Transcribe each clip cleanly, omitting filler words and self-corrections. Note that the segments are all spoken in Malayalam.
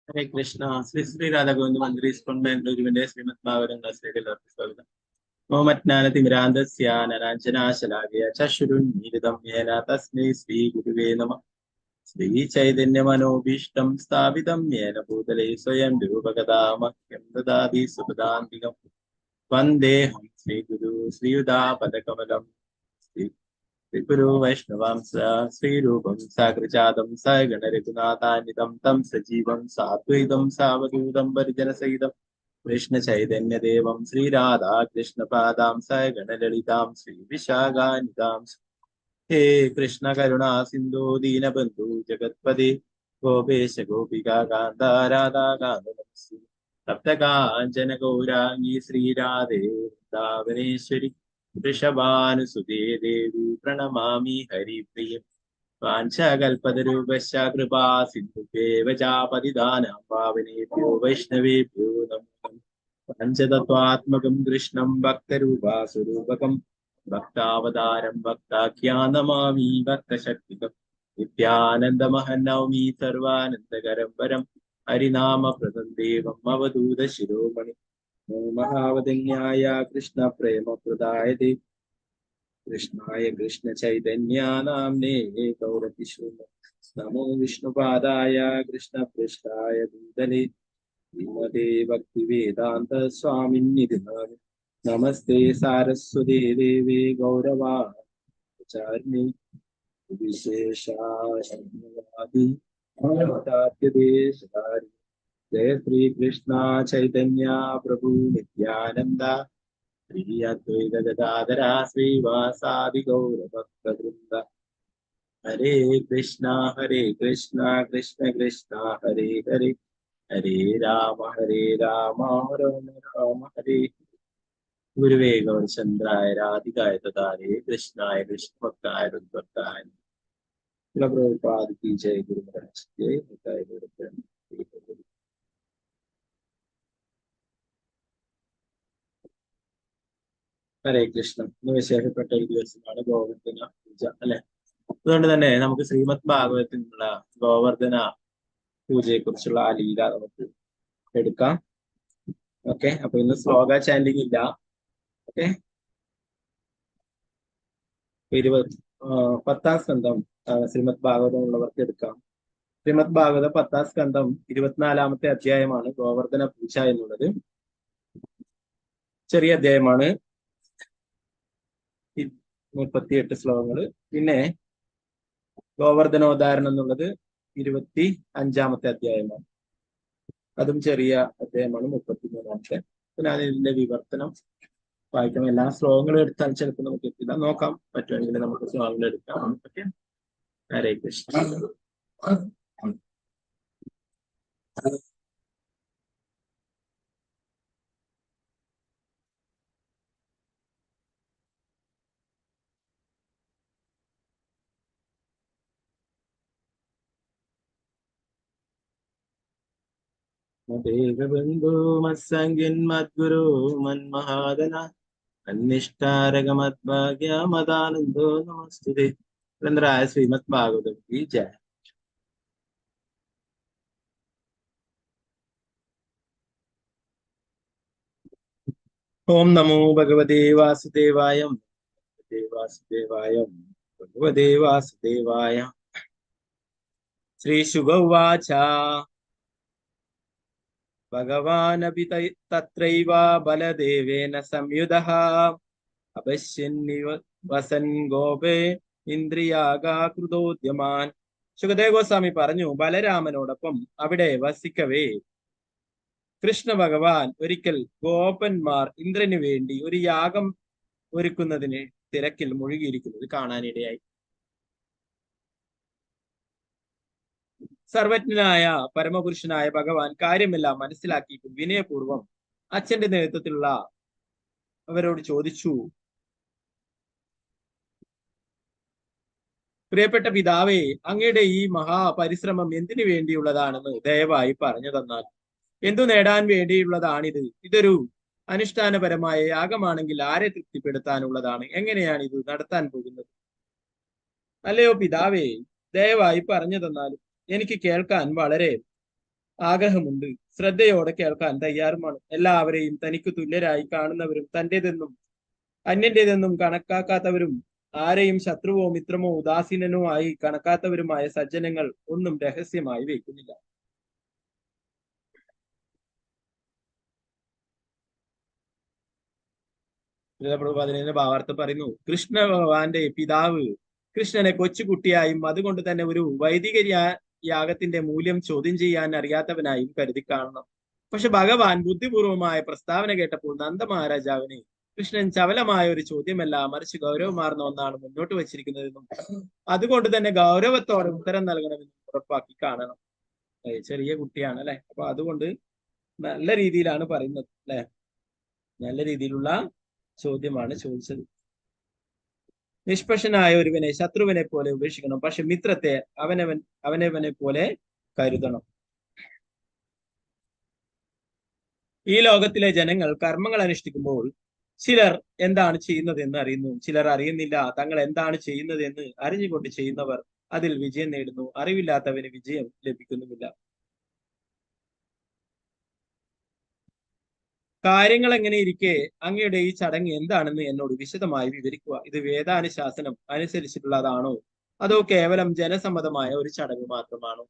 ഹരേ കൃഷ്ണ. ശ്രീ ശ്രീ രാധാഗോവിന്ദ മന്ത്രി സ്കൂൾ ബാംഗ്ലൂരുവിന്റെ ശ്രീമദ് ഭാഗവതം ക്ലാസ്സിലേക്ക് എല്ലാവർക്കും സ്വാഗതം. മോമജ്ഞാനതിമിരാന്ധസ്യാനരാഞ്ജനാശലാകയ ചക്ഷുരുന്മീലിതം യേന തസ്മൈ ശ്രീ ഗുരുവേ നമഃ. ശ്രീ ചൈതന്യ മനോഭീഷ്ടം സ്ഥാപിതം യേന ഭൂതലേ സ്വയം രൂപകഥാമഹ്യം ദദാതി സുപദാന്തികം. വന്ദേഹം ശ്രീ ഗുരു ശ്രീയുതാപദകമലം. ശ്രീഗുരു വൈഷ്ണവാംസ ശ്രീരൂപം സാഗ്രജാതം സഗണ രഘുനാഥാന്വിതം തം സജീവം സാദ്വൈതം സാവധൂതം പരിജനസഹിതം കൃഷ്ണ ചൈതന്യദേവം ശ്രീരാധാ കൃഷ്ണപാദാം സഗണ ലളിതാം ശ്രീ വിശാഖാനിതാം. ഹേ കൃഷ്ണ കരുണാ സിന്ധു ദീനബന്ധു ജഗത്പതി ഗോപേശ ഗോപികാ കാന്ത രാധാ കാന്ത നമസ്തേ. സപ്തകാഞ്ചന ഗൗരാംഗി ശ്രീരാധേ വൃന്ദാവനേശ്വരി വൃഷഭാനുസുതേ ദേവി പ്രണമാമി ഹരിപ്രിയം. വാഞ്ചകൽപതരൂപശ്ച കൃപാ സിന്ധുഭ്യേവ പതിതാനാം പാവനേഭ്യോ വൈഷ്ണവേഭ്യോ നമോ നമഃ. പഞ്ചതത്വാത്മകം കൃഷ്ണം ഭക്തരൂപാസുരൂപകം ഭക്താവതാരം ഭക്താഖ്യാനമാമി ഭക്തശക്തികം. നിത്യാനന്ദമഹം നൗമി സർവാനന്ദകരം പരം ഹരിനാമപ്രദം ദേവം അവധൂത ശിരോമണി. മഹാവതന്യായ കൃഷ്ണ പ്രേമപ്രദായതേ കൃഷ്ണായ കൃഷ്ണ ചൈതന്യ നാമ്നേ ഗൗരകിശോര. നമോ വിഷ്ണുപാദായ കൃഷ്ണ പൃഷ്ഠായ ഭൂതലേ ശ്രീമതേ ഭക്തിവേദാന്ത സ്വാമിന്നിധി നാമി. നമസ്തേ സാരസ്വതേ ദേവേ ഗൗരവാചാരിണി വിശേഷാശാദി ഭക്താദ്യദേശധാരി. ജയ ശ്രീ കൃഷ്ണ ചൈതന്യ പ്രഭു നിത്യാനന്ദ ശ്രീ അദ്വൈത ഗദാധര ശ്രീവാസാദി ഗൗരഭക്തവൃന്ദ. ഹരേ കൃഷ്ണ കൃഷ്ണ കൃഷ്ണ ഹരേ ഹരേ ഹരേ രാമ രാമ രാമ ഹരേ. ഗുരുവേ ഗൗരചന്ദ്രായ രാധികായ തഥാരേ കൃഷ്ണായ കൃഷ്ണഭക്തായ രുദ്ഭക്തായ പ്രഭുപാദ് കി ജയ. ഗുരു മഹാരാജ് ജയ. ഹരേ കൃഷ്ണ. ഇന്ന് വിശേഷപ്പെട്ട ഒരു ദിവസമാണ് ഗോവർദ്ധന പൂജ അല്ലെ. അതുകൊണ്ട് തന്നെ നമുക്ക് ശ്രീമദ് ഭാഗവതത്തിനുള്ള ഗോവർദ്ധന പൂജയെ കുറിച്ചുള്ള ആ ലീല നമുക്ക് എടുക്കാം. ഓക്കെ, അപ്പൊ ഇന്ന് ശ്ലോക ചാൻഡിങ് ഇല്ല. ഓക്കെ, 10ാം സ്കന്ധം ശ്രീമദ് ഭാഗവതം ഉള്ളവർക്ക് എടുക്കാം. ശ്രീമദ് ഭാഗവത 10ാം സ്കന്ധം 24ാമത്തെ അധ്യായമാണ് ഗോവർദ്ധന പൂജ എന്നുള്ളത്. ചെറിയ അധ്യായമാണ്, 38 ശ്ലോകങ്ങൾ. പിന്നെ ഗോവർദ്ധനോദ്ധാരണം എന്നുള്ളത് 25ാമത്തെ അധ്യായമാണ്, അതും ചെറിയ അധ്യായമാണ്, 33ാമത്തെ. പിന്നെ അതിന്റെ വിവർത്തനം വായിക്കാം. എല്ലാ ശ്ലോകങ്ങളും എടുത്താൽ ചിലപ്പോൾ നമുക്ക് എത്തില്ല, നോക്കാം. പറ്റുമെങ്കിൽ നമുക്ക് ശ്ലോകങ്ങൾ എടുക്കാം. ഓക്കെ, ഹരേ കൃഷ്ണ. ദേവബന്ധു മത്സംഗിൻ മദ്ഗുരു മന്മഹാദന അന്നിഷ്ഠാരകമദ്ഭാഗ്യമദാനന്ദോ നമസ്തുതേ. ഗ്രന്ഥരായ ശ്രീമദ് ഭാഗവതം കി ജയ. ഓം നമോ ഭഗവതേ വാസുദേവായ ഭഗവതേ വാസുദേവായ. ശ്രീ ശുക ഉവാച ഭഗവാനപി തത്രൈവ ബലദേവേന സംയുതഃ അപശ്യന്നിവ വസൻ ഗോപേ ഇന്ദ്രിയാഗാകൃതോദ്യമാൻ. ശുകദേവ് ഗോസ്വാമി പറഞ്ഞു, ബലരാമനോടൊപ്പം അവിടെ വസിക്കവേ കൃഷ്ണ ഭഗവാൻ ഒരിക്കൽ ഗോപന്മാർ ഇന്ദ്രന് വേണ്ടി ഒരു യാഗം ഒരുക്കുന്നതിന് തിരക്കിൽ മുഴുകിയിരിക്കുന്നത് കാണാനിടയായി. സർവജ്ഞനായ പരമപുരുഷനായ ഭഗവാൻ കാര്യമെല്ലാം മനസ്സിലാക്കിയിട്ടും വിനയപൂർവം അച്ഛന്റെ നേതൃത്വത്തിലുള്ള അവരോട് ചോദിച്ചു, പ്രിയപ്പെട്ട പിതാവേ, അങ്ങയുടെ ഈ മഹാപരിശ്രമം എന്തിനു വേണ്ടിയുള്ളതാണെന്ന് ദയവായി പറഞ്ഞു തന്നാൽ. എന്തു നേടാൻ വേണ്ടിയുള്ളതാണിത്? ഇതൊരു അനുഷ്ഠാനപരമായ യാഗമാണെങ്കിൽ ആരെ തൃപ്തിപ്പെടുത്താനുള്ളതാണ്? എങ്ങനെയാണ് ഇത് നടത്താൻ പോകുന്നത്? അല്ലയോ പിതാവേ, ദയവായി പറഞ്ഞു തന്നാലും. എനിക്ക് കേൾക്കാൻ വളരെ ആഗ്രഹമുണ്ട്. ശ്രദ്ധയോടെ കേൾക്കാൻ തയ്യാറുമാണ്. എല്ലാവരെയും തനിക്ക് തുല്യരായി കാണുന്നവരും തന്റേതെന്നും അന്യന്റേതെന്നും കണക്കാക്കാത്തവരും ആരെയും ശത്രുവോ മിത്രമോ ഉദാസീനനോ ആയി കണക്കാത്തവരുമായ സജ്ജനങ്ങൾ ഒന്നും രഹസ്യമായി വയ്ക്കുന്നില്ല. പ്രഭുപാദന ഭാവാർത്ഥം പറയുന്നു, കൃഷ്ണ ഭഗവാന്റെ പിതാവ് കൃഷ്ണനെ കൊച്ചുകുട്ടിയായും അതുകൊണ്ട് തന്നെ ഒരു വൈദിക യാഗത്തിന്റെ മൂല്യം ചോദ്യം ചെയ്യാൻ അറിയാത്തവനായും കരുതി കാണണം. പക്ഷെ ഭഗവാൻ ബുദ്ധിപൂർവമായ പ്രസ്താവന കേട്ടപ്പോൾ നന്ദ മഹാരാജാവിന് കൃഷ്ണൻ ചവലമായ ഒരു ചോദ്യമല്ല, മറിച്ച് ഗൗരവമാർന്ന ഒന്നാണ് മുന്നോട്ട് വച്ചിരിക്കുന്നതെന്നും അതുകൊണ്ട് തന്നെ ഗൗരവത്തോടെ ഉത്തരം നൽകണമെന്നും ഉറപ്പാക്കി കാണണം. ചെറിയ കുട്ടിയാണ് അല്ലെ, അപ്പൊ അതുകൊണ്ട് നല്ല രീതിയിലാണ് പറയുന്നത് അല്ലെ, നല്ല രീതിയിലുള്ള ചോദ്യമാണ് ചോദിച്ചത്. നിഷ്പക്ഷനായ ഒരുവനെ ശത്രുവിനെ പോലെ ഉപേക്ഷിക്കണം, പക്ഷെ മിത്രത്തെ അവനവനെ പോലെ കരുതണം. ഈ ലോകത്തിലെ ജനങ്ങൾ കർമ്മങ്ങൾ അനുഷ്ഠിക്കുമ്പോൾ ചിലർ എന്താണ് ചെയ്യുന്നത് എന്ന് അറിയുന്നു, ചിലർ അറിയുന്നില്ല. തങ്ങൾ എന്താണ് ചെയ്യുന്നത് എന്ന് അറിഞ്ഞുകൊണ്ട് ചെയ്യുന്നവർ അതിൽ വിജയം നേടുന്നു, അറിവില്ലാത്തവന് വിജയം ലഭിക്കുന്നുമില്ല. കാര്യങ്ങൾ എങ്ങനെ ഇരിക്കെ അങ്ങയുടെ ഈ ചടങ്ങ് എന്താണെന്ന് എന്നോട് വിശദമായി വിവരിക്കുക. ഇത് വേദാനുശാസനം അനുസരിച്ചിട്ടുള്ളതാണോ അതോ കേവലം ജനസമ്മതമായ ഒരു ചടങ്ങ് മാത്രമാണോ?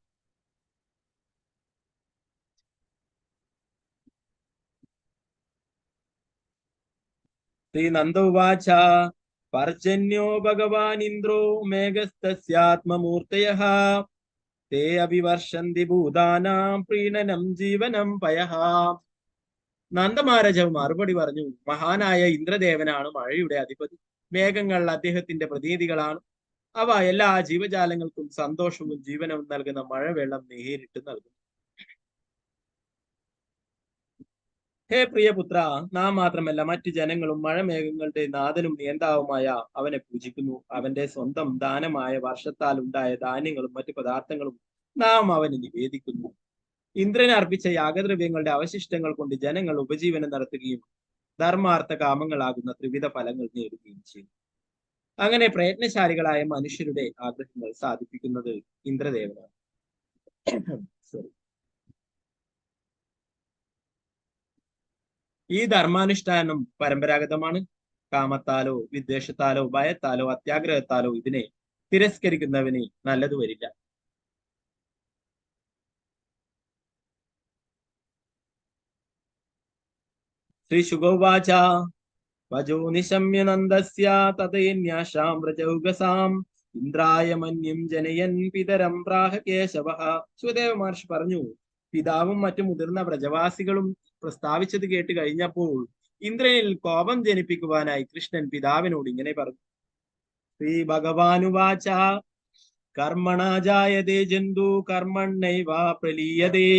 ശ്രീ നന്ദോവാച പർജന്യോ ഭഗവാൻ ഇന്ദ്രോ മേഘസ്തസ്യാത്മമൂർത്തയഃ തേ അഭിവർഷന്തി ഭൂതാനാം പ്രീണനം ജീവനം പയഃ. നന്ദമഹാരാജാവ് മറുപടി പറഞ്ഞു, മഹാനായ ഇന്ദ്രദേവനാണ് മഴയുടെ അധിപതി. മേഘങ്ങൾ അദ്ദേഹത്തിന്റെ പ്രതിനിധികളാണ്. അവ എല്ലാ ജീവജാലങ്ങൾക്കും സന്തോഷവും ജീവനവും നൽകുന്ന മഴവെള്ളം നേരിട്ട് നൽകുന്നു. ഹേ പ്രിയപുത്ര, നാം മാത്രമല്ല മറ്റു ജനങ്ങളും മഴമേഘങ്ങളുടെ നാഥനും നിയന്താവുമായ അവനെ പൂജിക്കുന്നു. അവന്റെ സ്വന്തം ദാനമായ വർഷത്താൽ ഉണ്ടായ ധാന്യങ്ങളും മറ്റു പദാർത്ഥങ്ങളും നാം അവന് നിവേദിക്കുന്നു. ഇന്ദ്രന് അർപ്പിച്ച യാഗദ്രവ്യങ്ങളുടെ അവശിഷ്ടങ്ങൾ കൊണ്ട് ജനങ്ങൾ ഉപജീവനം നടത്തുകയും ധർമാർത്ഥ കാമങ്ങളാകുന്ന ത്രിവിധ ഫലങ്ങൾ നേടുകയും ചെയ്യും. അങ്ങനെ പ്രയത്നശാലികളായ മനുഷ്യരുടെ ആഗ്രഹങ്ങൾ സാധിപ്പിക്കുന്നത് ഇന്ദ്രദേവനാണ്. ഈ ധർമാനുഷ്ഠാനം പരമ്പരാഗതമാണ്. കാമത്താലോ വിദ്വേഷത്താലോ ഭയത്താലോ അത്യാഗ്രഹത്താലോ ഇതിനെ തിരസ്കരിക്കുന്നവന് നല്ലത് വരില്ല. ശ്രീ ശുഗോവാച വജോ നിശമ്യ നന്ദസ്യ തതേന്യാശാം വ്രജൗഗസാം ഇന്ദ്രായ മന്യം ജനയൻ പിതരം പ്രാഹ കേശവഃ. സുദേവ മഹർഷി പറഞ്ഞു, പിതാവും മറ്റു മുതിർന്ന വ്രജവാസികളും പ്രസ്താവിച്ചത് കേട്ട് കഴിഞ്ഞപ്പോൾ ഇന്ദ്രനിൽ കോപം ജനിപ്പിക്കുവാനായി കൃഷ്ണൻ പിതാവിനോട് ഇങ്ങനെ പറഞ്ഞു. ശ്രീ ഭഗവാനുവാച കർമ്മണാ ജായതേ ജന്തു കർമ്മണ്ണൈവ പ്രലീയതേ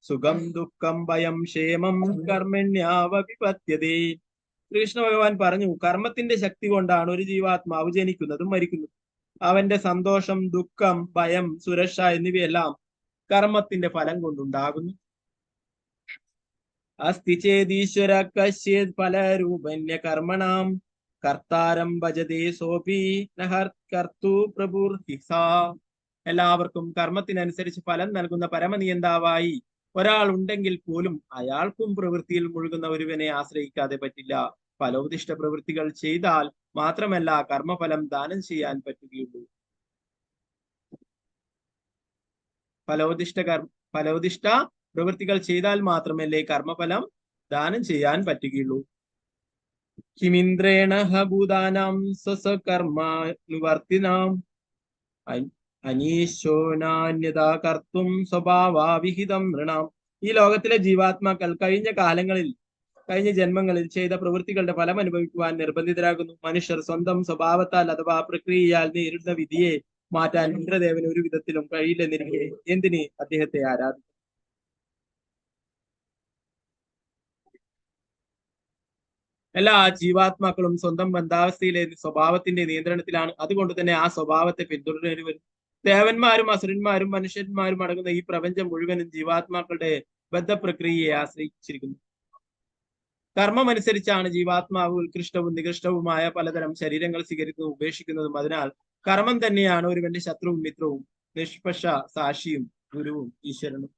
സുഖം ദുഃഖം ഭയം ക്ഷേമം കർമ്മണ്യാവപിപത്യതേ. കൃഷ്ണ ഭഗവാൻ പറഞ്ഞു, കർമ്മത്തിന്റെ ശക്തി കൊണ്ടാണ് ഒരു ജീവാത്മാവ് ജനിക്കുന്നതും മരിക്കുന്നതും. അവന്റെ സന്തോഷം, ദുഃഖം, ഭയം, സുരക്ഷ എന്നിവയെല്ലാം കർമ്മത്തിന്റെ ഫലം കൊണ്ടുണ്ടാകുന്നു. അസ്തി ചേതീശ്വര കശ്ചിത് ഫലരൂപന്യ കർമ്മണാം കർത്താരം ഭജതേ സോപി നഹർകർത്തൂ പ്രഭുർഹിസ. എല്ലാവർക്കും കർമ്മത്തിനനുസരിച്ച് ഫലം നൽകുന്ന പരമനിയന്താവായി ഒരാൾ ഉണ്ടെങ്കിൽ പോലും അയാൾക്കും പ്രവൃത്തിയിൽ മുഴുകുന്ന ഒരുവനെ ആശ്രയിക്കാതെ പറ്റില്ല. ഫലോദിഷ്ട പ്രവൃത്തികൾ ചെയ്താൽ മാത്രമല്ല കർമ്മഫലം ദാനം ചെയ്യാൻ പറ്റുകയുള്ളൂ. ഫലോദിഷ്ട പ്രവൃത്തികൾ ചെയ്താൽ മാത്രമല്ലേ കർമ്മഫലം ദാനം ചെയ്യാൻ പറ്റുകയുള്ളൂ. കിമിന്ദ്രേണ ഭൂതാനാം സ്വസ്വകർമാനുവർത്തിനാം അനീശോനാന്യതാ കർത്തും സ്വഭാവാവിഹിതം നൃണാം. ഈ ലോകത്തിലെ ജീവാത്മാക്കൾ കഴിഞ്ഞ ജന്മങ്ങളിൽ ചെയ്ത പ്രവൃത്തികളുടെ ഫലം അനുഭവിക്കുവാൻ നിർബന്ധിതരാകുന്നു. മനുഷ്യർ സ്വന്തം സ്വഭാവത്താൽ അഥവാ പ്രക്രിയയാൽ നേരിടുന്ന വിധിയെ മാറ്റാൻ ഇന്ദ്രദേവന് ഒരു വിധത്തിലും കഴിയില്ലെന്നിരിക്കെ എന്തിന് അദ്ദേഹത്തെ ആരാധിക്കും? എല്ലാ ജീവാത്മാക്കളും സ്വന്തം ബന്ധാവസ്ഥയിലെ സ്വഭാവത്തിന്റെ നിയന്ത്രണത്തിലാണ്. അതുകൊണ്ട് തന്നെ ആ സ്വഭാവത്തെ പിന്തുടരുന്നവർ ദേവന്മാരും അസുരന്മാരും മനുഷ്യന്മാരും അടങ്ങുന്ന ഈ പ്രപഞ്ചം മുഴുവനും ജീവാത്മാക്കളുടെ ബദ്ധപ്രക്രിയയെ ആശ്രയിച്ചിരിക്കുന്നു. കർമ്മമനുസരിച്ചാണ് ജീവാത്മാവ് ഉത്കൃഷ്ടവും നികൃഷ്ടവുമായ പലതരം ശരീരങ്ങൾ സ്വീകരിക്കുന്നതും ഉപേക്ഷിക്കുന്നതും. അതിനാൽ കർമ്മം തന്നെയാണ് ഒരുവന്റെ ശത്രുവും മിത്രവും നിഷ്പക്ഷ സാക്ഷിയും ഗുരുവും ഈശ്വരനും.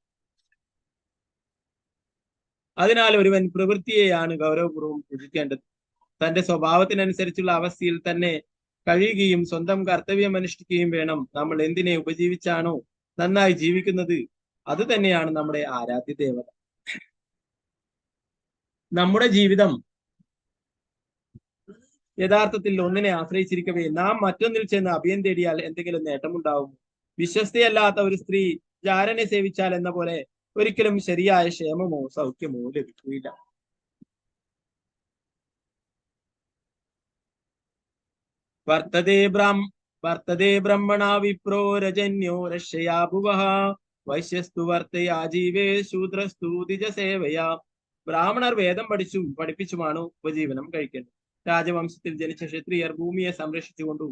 അതിനാൽ ഒരുവൻ പ്രവൃത്തിയെയാണ് ഗൗരവപൂർവ്വം പൂജിക്കേണ്ടത്. തന്റെ സ്വഭാവത്തിനനുസരിച്ചുള്ള അവസ്ഥയിൽ തന്നെ കഴിയുകയും സ്വന്തം കർത്തവ്യം അനുഷ്ഠിക്കുകയും വേണം. നമ്മൾ എന്തിനെ ഉപജീവിച്ചാണോ നന്നായി ജീവിക്കുന്നത് അത് തന്നെയാണ് നമ്മുടെ ആരാധ്യ ദേവത. നമ്മുടെ ജീവിതം യഥാർത്ഥത്തിൽ ഒന്നിനെ ആശ്രയിച്ചിരിക്കവേ നാം മറ്റൊന്നിൽ ചെന്ന് അഭയം തേടിയാൽ എന്തെങ്കിലും നേട്ടമുണ്ടാവും? വിശ്വസ്തയല്ലാത്ത ഒരു സ്ത്രീ ജാരനെ സേവിച്ചാൽ എന്ന പോലെ ഒരിക്കലും ശരിയായ ക്ഷേമമോ സൗഖ്യമോ ലഭിക്കുകയില്ല. വർത്തതേ ബ്രഹ്മണ വിപ്രോ രജന്യോ രക്ഷയാ ഭുവഃ വൈശ്യസ്തു വർത്തയാ ജീവേ ശൂദ്രസ്തു ദിജസേവയാ. ബ്രാഹ്മണർ വേദം പഠിപ്പിച്ചുമാണ് ഉപജീവനം കഴിക്കേണ്ടത്. രാജവംശത്തിൽ ജനിച്ച ക്ഷത്രിയർ ഭൂമിയെ സംരക്ഷിച്ചുകൊണ്ടും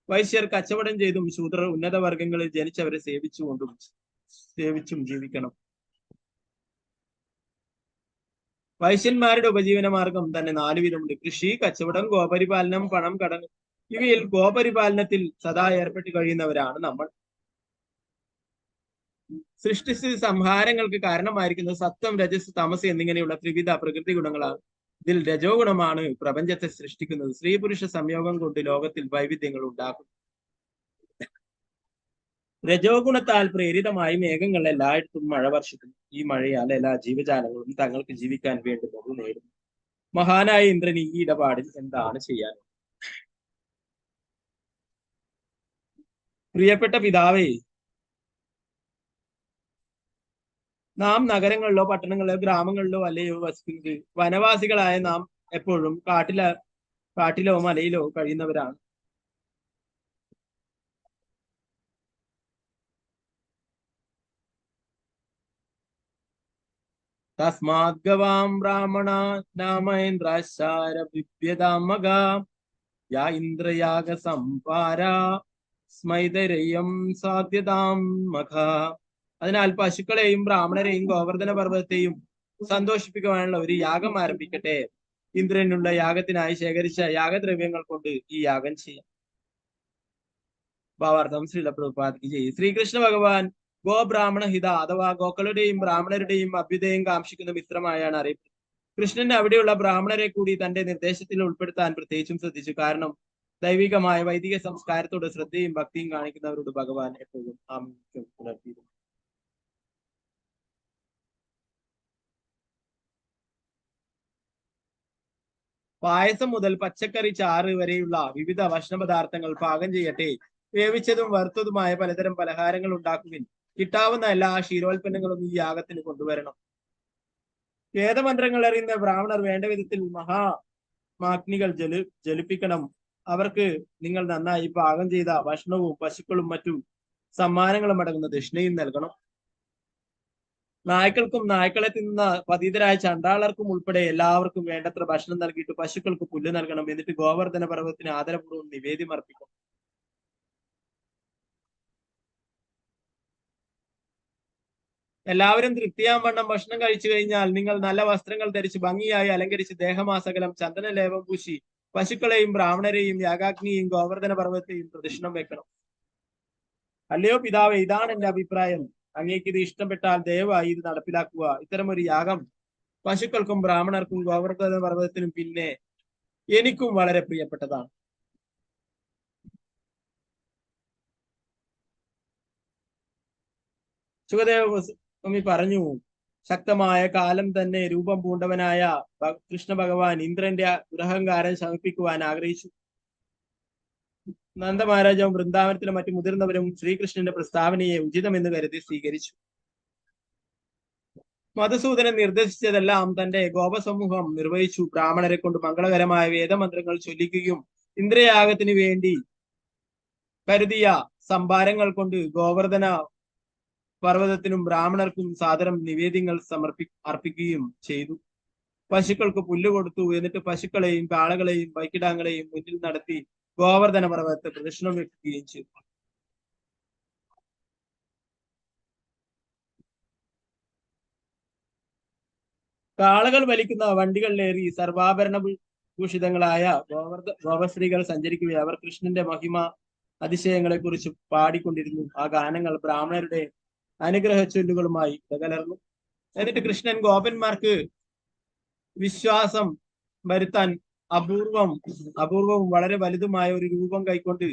വൈശ്യർ കച്ചവടം ചെയ്തും ശൂദ്രർ ഉന്നത വർഗങ്ങളിൽ ജനിച്ചവരെ സേവിച്ചും ജീവിക്കണം. വൈശ്യന്മാരുടെ ഉപജീവന മാർഗം തന്നെ 4 വിധമുണ്ട്: കൃഷി, കച്ചവടം, ഗോപരിപാലനം, പണം കടം. ഇവയിൽ ഗോപരിപാലനത്തിൽ സദാ ഏർപ്പെട്ട് കഴിയുന്നവരാണ് നമ്മൾ. സൃഷ്ടിസ്ഥിതി സംഹാരങ്ങൾക്ക് കാരണമായിരിക്കുന്നത് സത്വം, രജസ്, തമസ് എന്നിങ്ങനെയുള്ള ത്രിവിധ പ്രകൃതി ഗുണങ്ങളാണ്. ഇതിൽ രജോ ഗുണമാണ് പ്രപഞ്ചത്തെ സൃഷ്ടിക്കുന്നത്. സ്ത്രീ പുരുഷ സംയോഗം കൊണ്ട് ലോകത്തിൽ വൈവിധ്യങ്ങൾ ഉണ്ടാക്കും. രജോ ഗുണത്താൽ പ്രേരിതമായി മേഘങ്ങൾ എല്ലായിടത്തും മഴ വർഷിക്കുന്നു. ഈ മഴയാൽ എല്ലാ ജീവജാലങ്ങളും തങ്ങൾക്ക് ജീവിക്കാൻ വേണ്ടുന്നത് നേടുന്നു. മഹാനായ ഇന്ദ്രൻ ഈ ഇടപാടിൽ എന്താണ് ചെയ്യാൻ? പ്രിയപ്പെട്ട പിതാവേ, നാം നഗരങ്ങളിലോ പട്ടണങ്ങളിലോ ഗ്രാമങ്ങളിലോ അല്ലയോ വസിക്കുന്നത്. വനവാസികളായ നാം എപ്പോഴും കാട്ടിലോ മലയിലോ കഴിയുന്നവരാണ്. തസ്മാത് ഗവാം ബ്രാഹ്മണ നാമേന്ദ്രാശാരഭിഭ്യതാമഗ യാ ഇന്ദ്രയാഗ സംപാര സ്മൈതരയം സാധ്യതാം മഖ. അതിനാൽ പശുക്കളെയും ബ്രാഹ്മണരെയും ഗോവർദ്ധന പർവ്വതത്തെയും സന്തോഷിപ്പിക്കുവാനുള്ള ഒരു യാഗം ആരംഭിക്കട്ടെ. ഇന്ദ്രനുള്ള യാഗത്തിനായി ശേഖരിച്ച യാഗദ്രവ്യങ്ങൾ കൊണ്ട് ഈ യാഗം ചെയ്യാം. ഭാവാർത്ഥം ശ്രീല പ്രഭുപാദിക്ക് ചെയ്യും. ശ്രീകൃഷ്ണ ഭഗവാൻ ഗോബ്രാഹ്മണ ഹിത അഥവാ ഗോക്കളുടെയും ബ്രാഹ്മണരുടെയും അഭ്യുദയം കാക്ഷിക്കുന്ന മിത്രമായാണ് അറിയപ്പെടുന്നത്. കൃഷ്ണൻ അവിടെയുള്ള ബ്രാഹ്മണരെ കൂടി തന്റെ നിർദ്ദേശത്തിൽ ഉൾപ്പെടുത്താൻ പ്രത്യേകിച്ചും ശ്രദ്ധിച്ചു. കാരണം ദൈവികമായ വൈദിക സംസ്കാരത്തോട് ശ്രദ്ധയും ഭക്തിയും കാണിക്കുന്നവരോട് ഭഗവാൻ എപ്പോഴും ആമുഖ്യം പുലർത്തിയിരുന്നു. പായസം മുതൽ പച്ചക്കറി ചാറ് വരെയുള്ള വിവിധ ഭക്ഷണപദാർത്ഥങ്ങൾ പാകം ചെയ്യട്ടെ. വേവിച്ചതും വറുത്തതുമായ പലതരം പലഹാരങ്ങൾ ഉണ്ടാക്കുകയും കിട്ടാവുന്ന എല്ലാ ക്ഷീരോൽപ്പന്നങ്ങളും ഈ യാഗത്തിന് കൊണ്ടുവരണം. വേദമന്ത്രങ്ങൾ അറിയുന്ന ബ്രാഹ്മണർ വേണ്ട വിധത്തിൽ മഹാമാഗ്നികൾ ജ്വലിപ്പിക്കണം. അവർക്ക് നിങ്ങൾ നന്നായി പാകം ചെയ്ത ഭക്ഷണവും പശുക്കളും മറ്റു സമ്മാനങ്ങളും അടങ്ങുന്ന ദക്ഷിണയും നൽകണം. നായ്ക്കൾക്കും നായ്ക്കളെ തിന്നുന്ന പതിതരായ ചണ്ടാളർക്കും ഉൾപ്പെടെ എല്ലാവർക്കും വേണ്ടത്ര ഭക്ഷണം നൽകിയിട്ട് പശുക്കൾക്ക് പുല്ല് നൽകണം. എന്നിട്ട് ഗോവർദ്ധന പർവ്വതത്തിന് ആദരപൂർവ്വം നിവേദ്യം അർപ്പിക്കണം. എല്ലാവരും തൃപ്തിയാവണ്ണം ഭക്ഷണം കഴിച്ചു കഴിഞ്ഞാൽ നിങ്ങൾ നല്ല വസ്ത്രങ്ങൾ ധരിച്ച് ഭംഗിയായി അലങ്കരിച്ച് ദേഹമാസകലം ചന്ദനലേപം പൂശി പശുക്കളെയും ബ്രാഹ്മണരെയും യാഗാഗ്നിയെയും ഗോവർദ്ധന പർവ്വതത്തെയും പ്രദക്ഷിണം വെക്കണം. അല്ലയോ പിതാവേ, ഇതാണ് എന്റെ അഭിപ്രായം. അങ്ങേക്ക് ഇത് ഇഷ്ടപ്പെട്ടാൽ ദയവായി ഇത് നടപ്പിലാക്കുക. ഇത്തരമൊരു യാഗം പശുക്കൾക്കും ബ്രാഹ്മണർക്കും ഗോവർദ്ധന പർവ്വതത്തിനും പിന്നെ എനിക്കും വളരെ പ്രിയപ്പെട്ടതാണ്. സുഖദേവ സ്വാമി പറഞ്ഞു, ശക്തമായ കാലം തന്നെ രൂപം പൂണ്ടവനായ കൃഷ്ണ ഭഗവാൻ ഇന്ദ്രന്റെ ദുരഹങ്കാരം ശമിപ്പിക്കുവാൻ ആഗ്രഹിച്ചു. നന്ദമഹാരാജാവും വൃന്ദാവനത്തിലെ മറ്റു മുതിർന്നവരും ശ്രീകൃഷ്ണന്റെ പ്രസ്താവനയെ ഉചിതമെന്ന് കരുതി സ്വീകരിച്ചു. മധുസൂദനൻ നിർദ്ദേശിച്ചതെല്ലാം തന്റെ ഗോപസമൂഹം നിർവഹിച്ചു. ബ്രാഹ്മണരെ കൊണ്ട് മംഗളകരമായ വേദമന്ത്രങ്ങൾ ചൊല്ലിക്കുകയും ഇന്ദ്രയാഗത്തിന് വേണ്ടി കരുതിയ സംഭാരങ്ങൾ കൊണ്ട് ഗോവർദ്ധന പർവ്വതത്തിനും ബ്രാഹ്മണർക്കും സാദരം നിവേദ്യങ്ങൾ അർപ്പിക്കുകയും ചെയ്തു. പശുക്കൾക്ക് പുല്ല് കൊടുത്തു. എന്നിട്ട് പശുക്കളെയും കാളകളെയും വൈക്കിടാങ്ങളെയും മുന്നിൽ നടത്തി ഗോവർദ്ധന പർവ്വതത്തെ പ്രദക്ഷിണം വെക്കുകയും ചെയ്തു. കാളകൾ വലിക്കുന്ന വണ്ടികളിലേറി സർവാഭരണ ഭൂഷിതങ്ങളായ ഗോപശ്രീകൾ സഞ്ചരിക്കുകയും അവർ കൃഷ്ണന്റെ മഹിമ അതിശയങ്ങളെ കുറിച്ച് പാടിക്കൊണ്ടിരുന്നു. ആ ഗാനങ്ങൾ ബ്രാഹ്മണരുടെ അനുഗ്രഹ ചൊല്ലുകളുമായി ഇടകലർന്നു. എന്നിട്ട് കൃഷ്ണൻ ഗോപന്മാർക്ക് വിശ്വാസം വരുത്താൻ അപൂർവവും വളരെ വലുതുമായ ഒരു രൂപം കൈക്കൊണ്ട്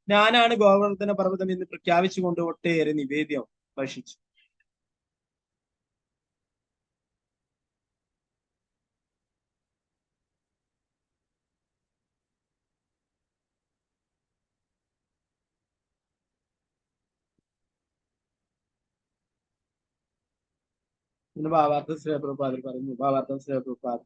ഞാനാണ് ഗോവർദ്ധന പർവ്വതം എന്ന് പ്രഖ്യാപിച്ചുകൊണ്ട് ഒട്ടേറെ നിവേദ്യം ഭക്ഷിച്ചു. എന്ന് ഭാവാർത്ഥം ശ്രീപ്രഭാതിൽ പറയുന്നു. ഭാവാർത്ഥം ശ്രീപ്രഭാതി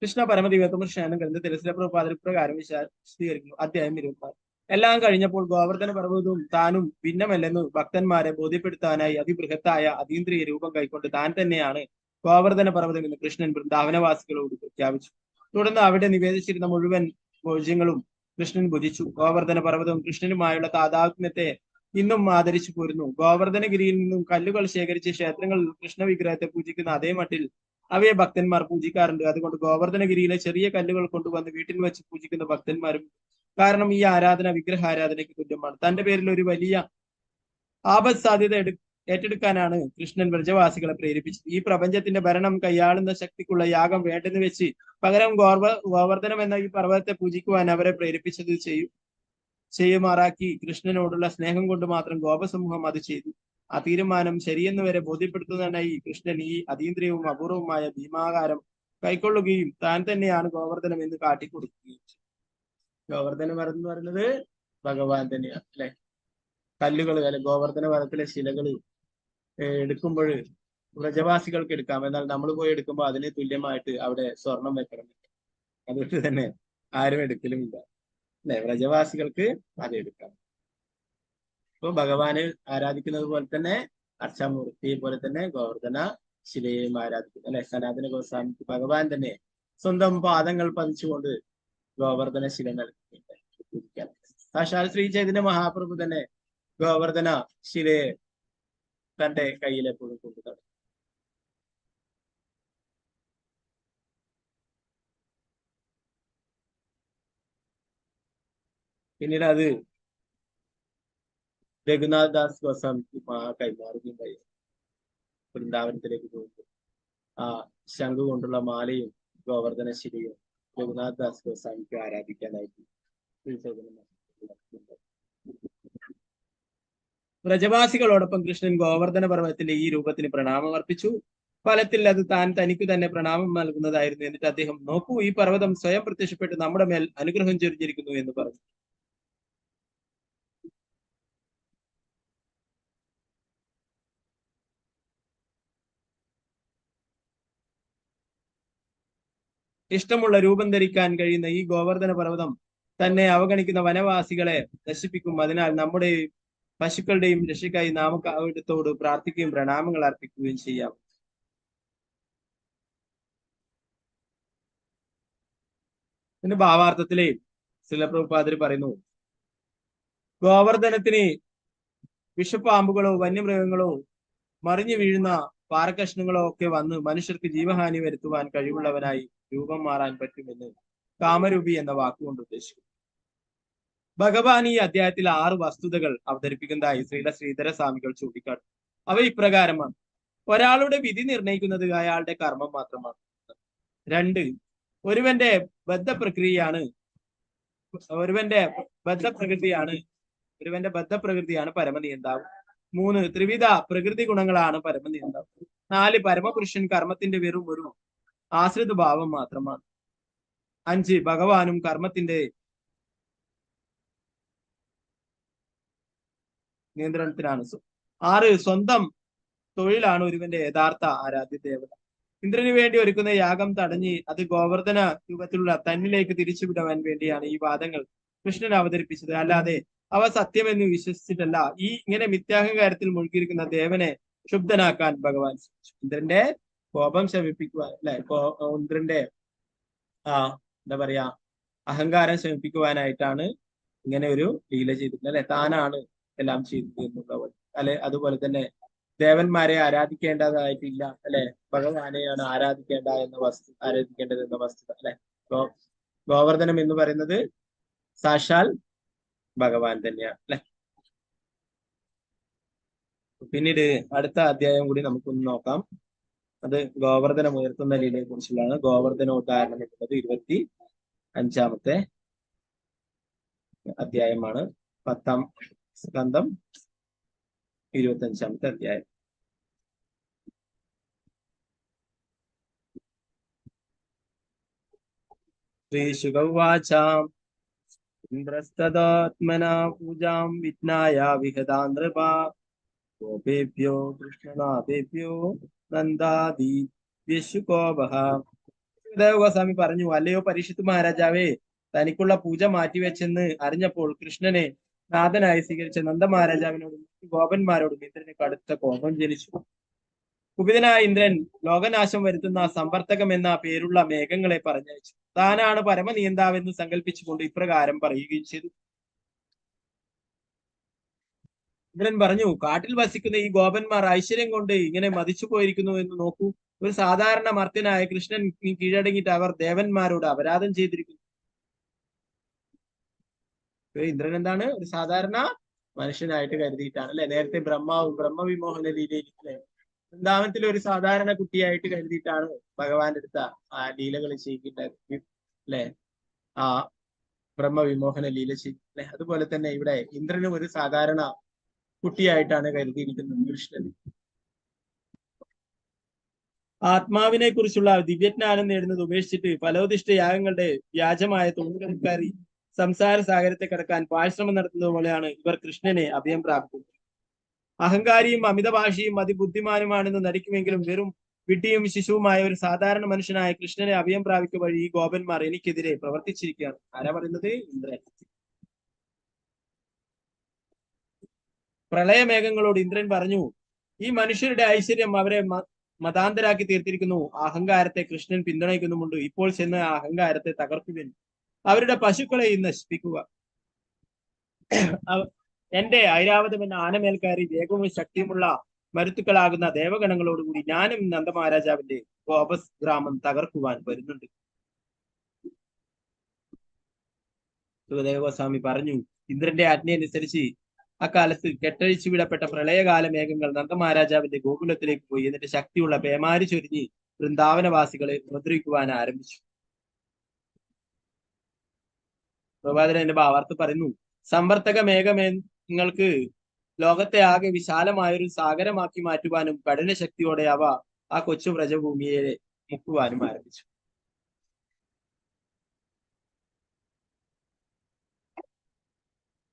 കൃഷ്ണ പരമദിവ്യത്വം ഗ്രന്ഥത്തിൽ ശ്രീപ്രഭാതിൽ പ്രകാരം വിശദീകരിക്കുന്നു. അധ്യായം 26. എല്ലാം കഴിഞ്ഞപ്പോൾ ഗോവർദ്ധന പർവ്വതവും താനും ഭിന്നമല്ലെന്ന് ഭക്തന്മാരെ ബോധ്യപ്പെടുത്താനായി അതിബൃഹത്തായ അതീന്ദ്രിയ രൂപം കൈക്കൊണ്ട് താൻ തന്നെയാണ് ഗോവർദ്ധന പർവ്വതം എന്ന് കൃഷ്ണൻ വൃന്ദാവനവാസികളോട് പ്രഖ്യാപിച്ചു. തുടർന്ന് അവിടെ നിവേദിച്ചിരുന്ന മുഴുവൻ ഭോജ്യങ്ങളും കൃഷ്ണൻ ഭുജിച്ചു. ഗോവർദ്ധന പർവ്വതവും കൃഷ്ണനുമായുള്ള താതാത്മ്യത്തെ ഇന്നും ആദരിച്ചു പോരുന്നു. ഗോവർദ്ധനഗിരിയിൽ നിന്നും കല്ലുകൾ ശേഖരിച്ച് ക്ഷേത്രങ്ങളിൽ കൃഷ്ണ വിഗ്രഹത്തെ പൂജിക്കുന്ന അതേ മട്ടിൽ അവയെ ഭക്തന്മാർ പൂജിക്കാറുണ്ട്. അതുകൊണ്ട് ഗോവർദ്ധനഗിരിയിലെ ചെറിയ കല്ലുകൾ കൊണ്ടുവന്ന് വീട്ടിൽ വെച്ച് പൂജിക്കുന്ന ഭക്തന്മാരും. കാരണം ഈ ആരാധന വിഗ്രഹാരാധനയ്ക്ക് തുല്യമാണ്. തന്റെ പേരിൽ ഒരു വലിയ ആപത് സാധ്യത ഏറ്റെടുക്കാനാണ് കൃഷ്ണൻ വ്രജവാസികളെ പ്രേരിപ്പിച്ചത്. ഈ പ്രപഞ്ചത്തിന്റെ ഭരണം കൈയാളുന്ന ശക്തിക്കുള്ള യാഗം വേണ്ടെന്ന് വെച്ച് പകരം ഗോവർദ്ധനം എന്ന ഈ പർവ്വതത്തെ പൂജിക്കുവാൻ അവരെ പ്രേരിപ്പിച്ചത് ചെയ്യുമാറാക്കി. കൃഷ്ണനോടുള്ള സ്നേഹം കൊണ്ട് മാത്രം ഗോപസമൂഹം അത് ചെയ്തു. ആ തീരുമാനം ശരിയെന്ന് വരെ ബോധ്യപ്പെടുത്തുന്നതിനായി കൃഷ്ണൻ ഈ അതീന്ദ്രിയവും അപൂർവമായ ഭീമാകാരം കൈക്കൊള്ളുകയും താൻ തന്നെയാണ് ഗോവർദ്ധനം എന്ന് കാട്ടിക്കൊടുക്കുകയും ചെയ്തു. ഗോവർദ്ധന വരം എന്ന് പറയുന്നത് ഭഗവാൻ തന്നെയാണ്, അല്ലെ? കല്ലുകൾ അല്ലെ ഗോവർദ്ധന വനത്തിലെ ശിലകൾ എടുക്കുമ്പോൾ വ്രജവാസികൾക്ക് എടുക്കാം. എന്നാൽ നമ്മൾ പോയി എടുക്കുമ്പോൾ അതിന് തുല്യമായിട്ട് അവിടെ സ്വർണം വെക്കണം. അതുകൊണ്ട് തന്നെ ആരും എടുക്കലുമില്ല, അല്ലെ? വ്രജവാസികൾക്ക് അത് എടുക്കാം. ഇപ്പൊ ഭഗവാന് ആരാധിക്കുന്നത് പോലെ തന്നെ അർച്ചാമൂർത്തിയെ പോലെ തന്നെ ഗോവർദ്ധന ശിലയെയും ആരാധിക്കുന്നു, അല്ലെ? സനാതന ഗോസ്വാമിക്ക് ഭഗവാൻ തന്നെ സ്വന്തം പാദങ്ങൾ പതിച്ചുകൊണ്ട് ഗോവർദ്ധന ശില നൽകിയിരിക്കുകയാണ്. സാക്ഷാൽ ശ്രീ ചൈതന്യ മഹാപ്രഭു തന്നെ ഗോവർദ്ധന ശിലയെ തന്റെ കയ്യിൽ എപ്പോഴും കൊണ്ടു നടക്കും. പിന്നീട് അത് രഘുനാഥ് ദാസ് ഗോസ്വാമിക്ക് കൈമാറുകയുണ്ടായി. വൃന്ദാവനത്തിലേക്ക് പോകുമ്പോൾ ആ ശംഖു കൊണ്ടുള്ള മാലയും ഗോവർദ്ധന ശിലയും രഘുനാഥ് ദാസ് ഗോസ്വാമിക്ക് ആരാധിക്കാനായിട്ട് വ്രജവാസികളോടൊപ്പം കൃഷ്ണൻ ഗോവർദ്ധന പർവ്വതത്തിന്റെ ഈ രൂപത്തിന് പ്രണാമം അർപ്പിച്ചു. ഫലത്തിൽ അത് തനിക്ക് തന്നെ പ്രണാമം നൽകുന്നതായിരുന്നു. എന്നിട്ട് അദ്ദേഹം, നോക്കൂ, ഈ പർവ്വതം സ്വയം പ്രത്യക്ഷപ്പെട്ട് നമ്മുടെ മേൽ അനുഗ്രഹം ചൊരിഞ്ഞിരിക്കുന്നു എന്ന് പറഞ്ഞു. ഇഷ്ടമുള്ള രൂപം ധരിക്കാൻ കഴിയുന്ന ഈ ഗോവർദ്ധന പർവ്വതം തന്നെ അവഗണിക്കുന്ന വനവാസികളെ നശിപ്പിക്കും. അതിനാൽ നമ്മുടെ പശുക്കളുടെയും രക്ഷയ്ക്കായി നമുക്ക് അവിടുത്തോട് പ്രാർത്ഥിക്കുകയും പ്രണാമങ്ങൾ അർപ്പിക്കുകയും ചെയ്യാം. ഇതിന്റെ ഭാവാർത്ഥത്തിലെ ശ്രീലപ്രഭുപാദര് പറയുന്നു, ഗോവർദ്ധനത്തിന് വിഷപ്പാമ്പുകളോ വന്യമൃഗങ്ങളോ മറിഞ്ഞു വീഴുന്ന പാറക്കഷ്ണങ്ങളോ ഒക്കെ വന്ന് മനുഷ്യർക്ക് ജീവഹാനി വരുത്തുവാൻ കഴിവുള്ളവനായി രൂപം മാറാൻ പറ്റുമെന്ന് കാമരൂപി എന്ന വാക്കുകൊണ്ട് ഉദ്ദേശിക്കുന്നു. ഭഗവാൻ ഈ അധ്യായത്തിൽ 6 വസ്തുതകൾ അവതരിപ്പിക്കുന്നതായി ശ്രീധര സ്വാമികൾ ചൂണ്ടിക്കാട്ടും. അവ ഇപ്രകാരമാണ്. ഒരാളുടെ വിധി നിർണയിക്കുന്നത് അയാളുടെ കർമ്മം മാത്രമാണ്. 2, ഒരുവന്റെ ബദ്ധപ്രകൃതിയാണ് പരമനിയന്താവ്. 3, ത്രിവിധ പ്രകൃതി ഗുണങ്ങളാണ് പരമനിയന്താവ്. 4, പരമപുരുഷൻ കർമ്മത്തിന്റെ വെറും ഒരു ആശ്രിത ഭാവം മാത്രമാണ്. 5, ഭഗവാനും കർമ്മത്തിന്റെ നിയന്ത്രണത്തിലാണ്. 6, സ്വന്തം തൊഴിലാണ് ഒരുവന്റെ യഥാർത്ഥ ആരാധ്യ ദേവത. ഇന്ദ്രന് വേണ്ടി ഒരുക്കുന്ന യാഗം തടഞ്ഞ് അത് ഗോവർദ്ധന രൂപത്തിലുള്ള തന്നിലേക്ക് തിരിച്ചുവിടുവാൻ വേണ്ടിയാണ് ഈ വാദങ്ങൾ കൃഷ്ണൻ അവതരിപ്പിച്ചത്. അല്ലാതെ അവ സത്യമെന്ന് വിശ്വസിച്ചിട്ടല്ല. ഇങ്ങനെ മിഥ്യാഹങ്കാരത്തിൽ മുഴുകിയിരിക്കുന്ന ദേവനെ ക്ഷുബ്ധനാക്കാൻ ഭഗവാൻ ശ്രമിച്ചു. ഇന്ദ്രന്റെ കോപം ശമിപ്പിക്കുവാൻ അല്ലെ, ഇന്ദ്രന്റെ എന്താ പറയാ അഹങ്കാരം ശമിപ്പിക്കുവാനായിട്ടാണ് ഇങ്ങനെ ഒരു ലീല ചെയ്തിട്ടുള്ളത് അല്ലെ. താനാണ് എല്ലാം ചെയ്തത് എന്നുള്ളവർ അല്ലെ. അതുപോലെ തന്നെ ദേവന്മാരെ ആരാധിക്കേണ്ടതായിട്ടില്ല അല്ലെ, ഭഗവാനെയാണ് ആരാധിക്കേണ്ടത് എന്ന വസ്തുത അല്ലെ. ഗോവർദ്ധനം എന്ന് പറയുന്നത് സാക്ഷാൽ ഭഗവാൻ തന്നെയാണ് അല്ലെ. പിന്നീട് അടുത്ത അധ്യായം കൂടി നമുക്കൊന്ന് നോക്കാം. അത് ഗോവർദ്ധനം ഉയർത്തുന്ന ലീലയെ കുറിച്ചുള്ളതാണ്. ഗോവർദ്ധനോദ്ധാരണം എന്നുള്ളത് 25-ാമത്തെ അധ്യായമാണ്. 10-ാം സ്കന്ധം 25-ാമത്തെ അധ്യായം. ശ്രീശുകവാച ഇന്ദ്രസ്തദാത്മനാ പൂജാം വിജ്ഞായ വിഹതാ നൃപ ഗോപേഭ്യോ കൃഷ്ണനാഥേഭ്യോ നന്ദാദീഭ്യശുകോപഹ. ദേവഗോസ്വാമി പറഞ്ഞു, അല്ലയോ പരീക്ഷിത്ത് മഹാരാജാവേ, തനിക്കുള്ള പൂജ മാറ്റിവെച്ചെന്ന് അറിഞ്ഞപ്പോൾ കൃഷ്ണനെ നാഥനായി സ്വീകരിച്ച നന്ദ മഹാരാജാവിനോടും ഗോപന്മാരോടും ഇന്ദ്രന് കടുത്ത കോപം ജനിച്ചു. കുപിതനായ ഇന്ദ്രൻ ലോകനാശം വരുത്തുന്ന സമ്പർത്തകം എന്ന പേരുള്ള മേഘങ്ങളെ പറഞ്ഞയച്ചു. താനാണ് പരമനിയന്താവെന്ന് സങ്കല്പിച്ചുകൊണ്ട് ഇപ്രകാരം പറയുകയും ചെയ്തു. ഇന്ദ്രൻ പറഞ്ഞു, കാട്ടിൽ വസിക്കുന്ന ഈ ഗോപന്മാർ ഐശ്വര്യം കൊണ്ട് ഇങ്ങനെ മതിച്ചു പോയിരിക്കുന്നു എന്ന് നോക്കൂ. ഒരു സാധാരണ മർത്യനായ കൃഷ്ണൻ കീഴടങ്ങിയിട്ട് അവർ ദേവന്മാരോട് അപരാധം ചെയ്തിരിക്കുന്നു. ഇന്ദ്രൻ എന്താണ്, ഒരു സാധാരണ മനുഷ്യനായിട്ട് കരുതിയിട്ടാണ് അല്ലെ. നേരത്തെ ബ്രഹ്മവിമോഹന ലീലയിൽ വൃന്ദാവനത്തിൽ ഒരു സാധാരണ കുട്ടിയായിട്ട് കരുതിയിട്ടാണ് ഭഗവാന്റെ അടുത്ത ആ ലീലകൾ ചെയ്യേണ്ടത് അല്ലെ. ആ ബ്രഹ്മവിമോഹന ലീല ചെയ്യും അല്ലെ. അതുപോലെ തന്നെ ഇവിടെ ഇന്ദ്രനും ഒരു സാധാരണ കുട്ടിയായിട്ടാണ് കരുതിയിരിക്കുന്നത് കൃഷ്ണൻ. ആത്മാവിനെ കുറിച്ചുള്ള ദിവ്യജ്ഞാനം നേടുന്നത് ഉപേക്ഷിച്ചിട്ട് ഫലോദിഷ്ട യാഗങ്ങളുടെ വ്യാജമായ തോന്നുകറി സംസാര സാഗരത്തെ കടക്കാൻ പാഴ്ശ്രമം നടത്തുന്നത് പോലെയാണ് ഇവർ കൃഷ്ണനെ അഭയം പ്രാപിക്കുന്നത്. അഹങ്കാരിയും അമിതഭാഷിയും അതിബുദ്ധിമാനുമാണെന്ന് നടിക്കുമെങ്കിലും വെറും വിഡ്ഢിയും ശിശുവുമായ ഒരു സാധാരണ മനുഷ്യനായ കൃഷ്ണനെ അഭയം പ്രാപിക്കുക വഴി ഈ ഗോപന്മാർ എനിക്കെതിരെ പ്രവർത്തിച്ചിരിക്കുകയാണ്. ആരാ പറയുന്നത്? ഇന്ദ്രൻ. പ്രളയമേഘങ്ങളോട് ഇന്ദ്രൻ പറഞ്ഞു, ഈ മനുഷ്യരുടെ ഐശ്വര്യം അവരെ മതാന്തരാക്കി തീർത്തിരിക്കുന്നു. അഹങ്കാരത്തെ കൃഷ്ണൻ പിന്തുണയ്ക്കുന്നുമുണ്ട്. ഇപ്പോൾ ചെന്ന് ആ അഹങ്കാരത്തെ തകർക്കുവിൻ, അവരുടെ പശുക്കളെ നശിപ്പിക്കുക. എന്റെ ഐരാവതം എന്ന ആനമേൽക്കാരി വേഗവും ശക്തിയുമുള്ള മരുത്തുക്കളാകുന്ന ദേവഗണങ്ങളോടുകൂടി ഞാനും നന്ദമഹാരാജാവിന്റെ കോപസ് ഗ്രാമം തകർക്കുവാൻ വരുന്നുണ്ട്. സുഖദേവഗോസ്വാമി പറഞ്ഞു, ഇന്ദ്രന്റെ ആജ്ഞയനുസരിച്ച് അക്കാലത്ത് കെട്ടഴിച്ചു വിടപ്പെട്ട പ്രളയകാല മേഘങ്ങൾ നന്ദമഹാരാജാവിന്റെ ഗോകുലത്തിലേക്ക് പോയി. എന്നിട്ട് ശക്തിയുള്ള പേമാരി ചൊരിഞ്ഞ് വൃന്ദാവനവാസികളെ ഉപദ്രവിക്കുവാൻ ആരംഭിച്ചു. പ്രഭാതന്റെ ഭാവാർത്ഥ പറയുന്നു, സമ്പർത്തക മേഘമേഘങ്ങൾക്ക് ലോകത്തെ ആകെ വിശാലമായൊരു സാഗരമാക്കി മാറ്റുവാനും കഠിന ശക്തിയോടെ അവ ആ കൊച്ചു വ്രജഭൂമിയെ മുക്കുവാനും ആരംഭിച്ചു.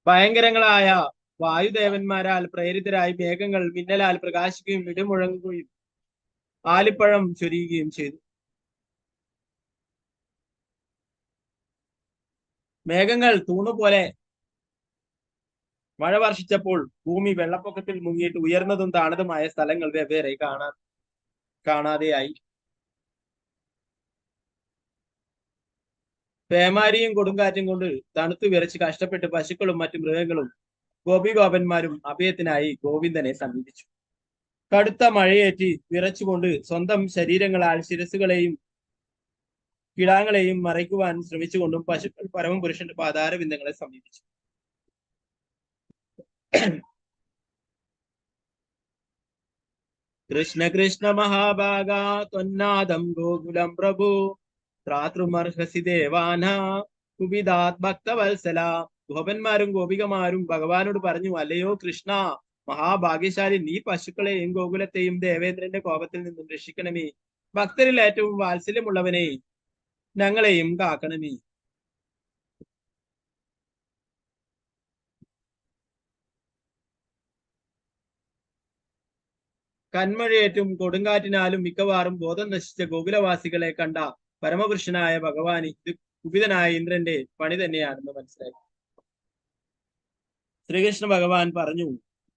ഭയങ്കരങ്ങളായ വായുദേവന്മാരാൽ പ്രേരിതരായി മേഘങ്ങൾ മിന്നലാൽ പ്രകാശിക്കുകയും ഇടിമുഴങ്ങുകയും ആലിപ്പഴം ചൊരിയുകയും ചെയ്തു. മേഘങ്ങൾ തൂണുപോലെ മഴ വർഷിച്ചപ്പോൾ ഭൂമി വെള്ളപ്പൊക്കത്തിൽ മുങ്ങിയിട്ട് ഉയർന്നതും താണതുമായ സ്ഥലങ്ങൾ വെവ്വേറെ കാണാതെയായി. പേമാരിയും കൊടുങ്കാറ്റും കൊണ്ട് തണുത്തു വിറച്ച് കഷ്ടപ്പെട്ട് പശുക്കളും മറ്റു മൃഗങ്ങളും ഗോപിഗോപന്മാരും അഭയത്തിനായി ഗോവിന്ദനെ സമീപിച്ചു. കടുത്ത മഴയേറ്റ് വിറച്ചുകൊണ്ട് സ്വന്തം ശരീരങ്ങളാൽ ശിരസുകളെയും കിടാങ്ങളെയും മറയ്ക്കുവാൻ ശ്രമിച്ചുകൊണ്ടും പശുക്കൾ പരമപുരുഷന്റെ പാതാരബിന്ദങ്ങളെ സമീപിച്ചു. കൃഷ്ണ കൃഷ്ണ മഹാഭാഗ ത്വന്നാദം ഗോകുലം പ്രഭു ത്രാതൃമർഹസി ദേവാന കുപിതാത് ഭക്തവത്സല. ഗോപന്മാരും ഗോപികമാരും ഭഗവാനോട് പറഞ്ഞു, അല്ലയോ കൃഷ്ണ മഹാഭാഗ്യശാലി, നീ പശുക്കളെയും ഗോകുലത്തെയും ദേവേന്ദ്രന്റെ കോപത്തിൽ നിന്നും രക്ഷിക്കണമേ. ഭക്തരിൽ ഏറ്റവും വാത്സല്യമുള്ളവനെ ഞങ്ങളെയും കാക്കണമേ. കന്മഴയേറ്റും കൊടുങ്കാറ്റിനാലും മിക്കവാറും ബോധം നശിച്ച ഗോകുലവാസികളെ കണ്ട പരമപുരുഷനായ ഭഗവാൻ ഇത് കുപിതനായ ഇന്ദ്രന്റെ പണി തന്നെയാണെന്ന് മനസ്സിലാക്കി. ശ്രീകൃഷ്ണ ഭഗവാൻ പറഞ്ഞു,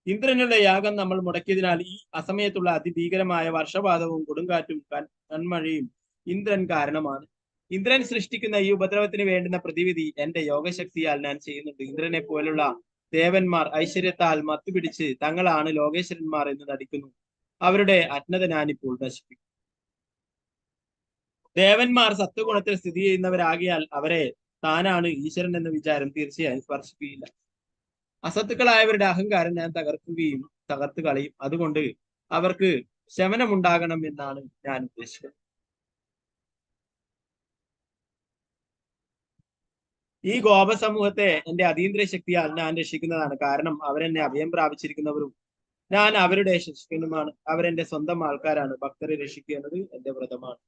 ഇന്ദ്രനുള്ള യാഗം നമ്മൾ മുടക്കിയതിനാൽ ഈ അസമയത്തുള്ള അതിഭീകരമായ വർഷപാതവും കൊടുങ്കാറ്റും കന്മഴയും ഇന്ദ്രൻ കാരണമാണ്. ഇന്ദ്രൻ സൃഷ്ടിക്കുന്ന ഈ ഉപദ്രവത്തിന് വേണ്ടുന്ന പ്രതിവിധി എന്റെ യോഗശക്തിയാൽ ഞാൻ ചെയ്യുന്നുണ്ട്. ഇന്ദ്രനെ പോലുള്ള ദേവന്മാർ ഐശ്വര്യത്താൽ മത്തുപിടിച്ച് തങ്ങളാണ് ലോകേശ്വരന്മാർ എന്ന് നടിക്കുന്നു. അവരുടെ അജ്ഞത ഞാനിപ്പോൾ നശിപ്പിക്കും. ദേവന്മാർ സത്വഗുണത്തിൽ സ്ഥിതി ചെയ്യുന്നവരാകിയാൽ അവരെ താനാണ് ഈശ്വരൻ എന്ന വിചാരം തീർച്ചയായും സ്പർശിക്കുകയില്ല. അസത്തുക്കളായവരുടെ അഹങ്കാരം ഞാൻ തകർത്തു കളയും. അതുകൊണ്ട് അവർക്ക് ശമനമുണ്ടാകണം എന്നാണ് ഞാൻ ഉദ്ദേശിക്കുന്നത്. ഈ ഗോപ സമൂഹത്തെ എന്റെ അതീന്ദ്രിയ ശക്തിയാൽ ഞാൻ രക്ഷിക്കുന്നതാണ്. കാരണം അവരെന്നെ അഭയം പ്രാപിച്ചിരിക്കുന്നവരും ഞാൻ അവരുടെ ശിഷ്യനുമാണ്. അവരെന്റെ സ്വന്തം ആൾക്കാരാണ്. ഭക്തരെ രക്ഷിക്കുന്നത് എന്റെ വ്രതമാണ്.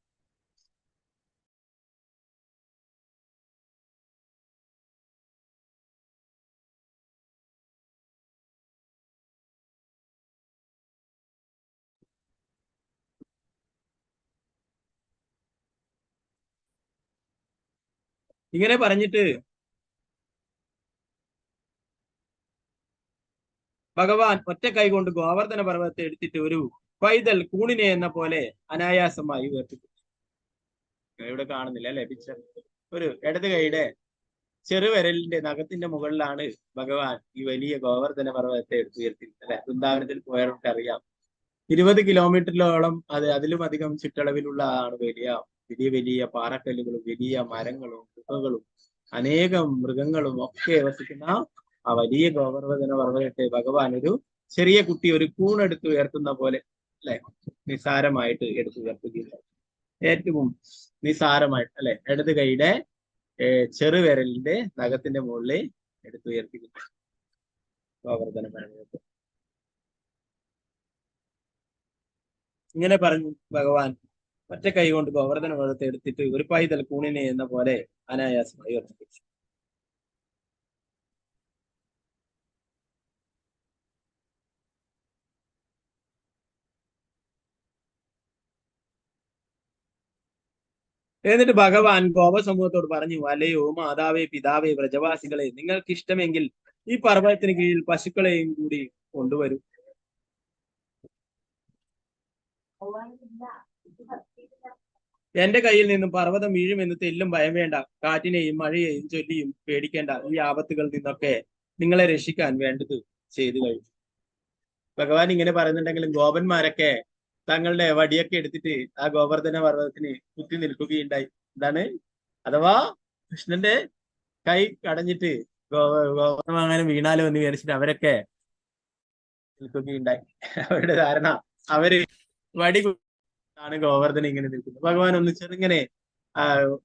ഇങ്ങനെ പറഞ്ഞിട്ട് ഭഗവാൻ ഒറ്റ കൈ കൊണ്ട് ഗോവർദ്ധന പർവ്വതത്തെ എടുത്തിട്ട് ഒരു പൈതൽ കൂണിനെ എന്ന പോലെ അനായാസമായി ഉയർത്തിപ്പിടിച്ചു. ഇവിടെ കാണുന്നില്ല അല്ലെ പിക്ചർ? ഒരു ഇടത് കൈയുടെ ചെറുവിരലിന്റെ നഖത്തിന്റെ മുകളിലാണ് ഭഗവാൻ ഈ വലിയ ഗോവർദ്ധന പർവ്വതത്തെ എടുത്തുയർത്തിയിരുന്നത് അല്ലെ. വൃന്ദാവനത്തിൽ പോയവർക്ക് അറിയാം, 20 കിലോമീറ്ററിലോളം അതിലും അധികം ചുറ്റളവിലുള്ളതാണ് വലിയ വലിയ വലിയ പാറക്കല്ലുകളും വലിയ മരങ്ങളും ഗുഹകളും അനേകം മൃഗങ്ങളും ഒക്കെ വസിക്കുന്ന ആ വലിയ ഗോവർദ്ധന പർവ്വതത്തെ ഭഗവാൻ ഒരു ചെറിയ കുട്ടി ഒരു കൂണെടുത്ത് ഉയർത്തുന്ന പോലെ അല്ലെ നിസാരമായിട്ട് എടുത്തുയർത്തുകയില്ല. ഏറ്റവും നിസാരമായിട്ട് അല്ലെ ഇടത് കൈയുടെ ചെറുവിരലിന്റെ നഖത്തിന്റെ മുകളിൽ എടുത്തുയർത്തിക്കുന്നു ഗോവർദ്ധന പർവ്വതത്തെ. ഇങ്ങനെ പറഞ്ഞു ഭഗവാൻ ഒറ്റ കൈ കൊണ്ട് ഗോവർദ്ധന പർവ്വതത്തെ എടുത്തിട്ട് ഒരു പൈതൽ കൂണിനെ എന്ന പോലെ അനായാസമായി ഉയർത്തിപ്പിടിച്ചു. എന്നിട്ട് ഭഗവാൻ ഗോപ സമൂഹത്തോട് പറഞ്ഞു, അല്ലയോ മാതാവേ പിതാവേ വ്രജവാസികളെ, നിങ്ങൾക്ക് ഇഷ്ടമെങ്കിൽ ഈ പർവ്വതത്തിന് കീഴിൽ പശുക്കളെയും കൂടി കൊണ്ടുവരും. എന്റെ കയ്യിൽ നിന്നും പർവ്വതം വീഴുമെന്ന് തെല്ലും ഭയം വേണ്ട. കാറ്റിനെയും മഴയെയും ചൊല്ലിയും പേടിക്കേണ്ട. ഈ ആപത്തുകളിൽ നിന്നൊക്കെ നിങ്ങളെ രക്ഷിക്കാൻ വേണ്ടത് ചെയ്തു കഴിഞ്ഞു. ഭഗവാൻ ഇങ്ങനെ പറയുന്നുണ്ടെങ്കിലും ഗോപന്മാരൊക്കെ തങ്ങളുടെ വടിയൊക്കെ എടുത്തിട്ട് ആ ഗോവർദ്ധന പർവ്വതത്തിന് കുത്തി നിൽക്കുകയുണ്ടായി. എന്താണ്? അഥവാ കൃഷ്ണന്റെ കൈ കടഞ്ഞിട്ട് ഗോവർദ്ധനം അങ്ങനെ വീണാലോ എന്ന് വിചാരിച്ചിട്ട് അവരൊക്കെ നിൽക്കുകയുണ്ടായി. അവരുടെ ധാരണ അവര് വടി ആണ് ഗോവർദ്ധനം ഇങ്ങനെ നിൽക്കുന്നത്. ഭഗവാൻ ഒന്ന് ചെറുങ്ങനെ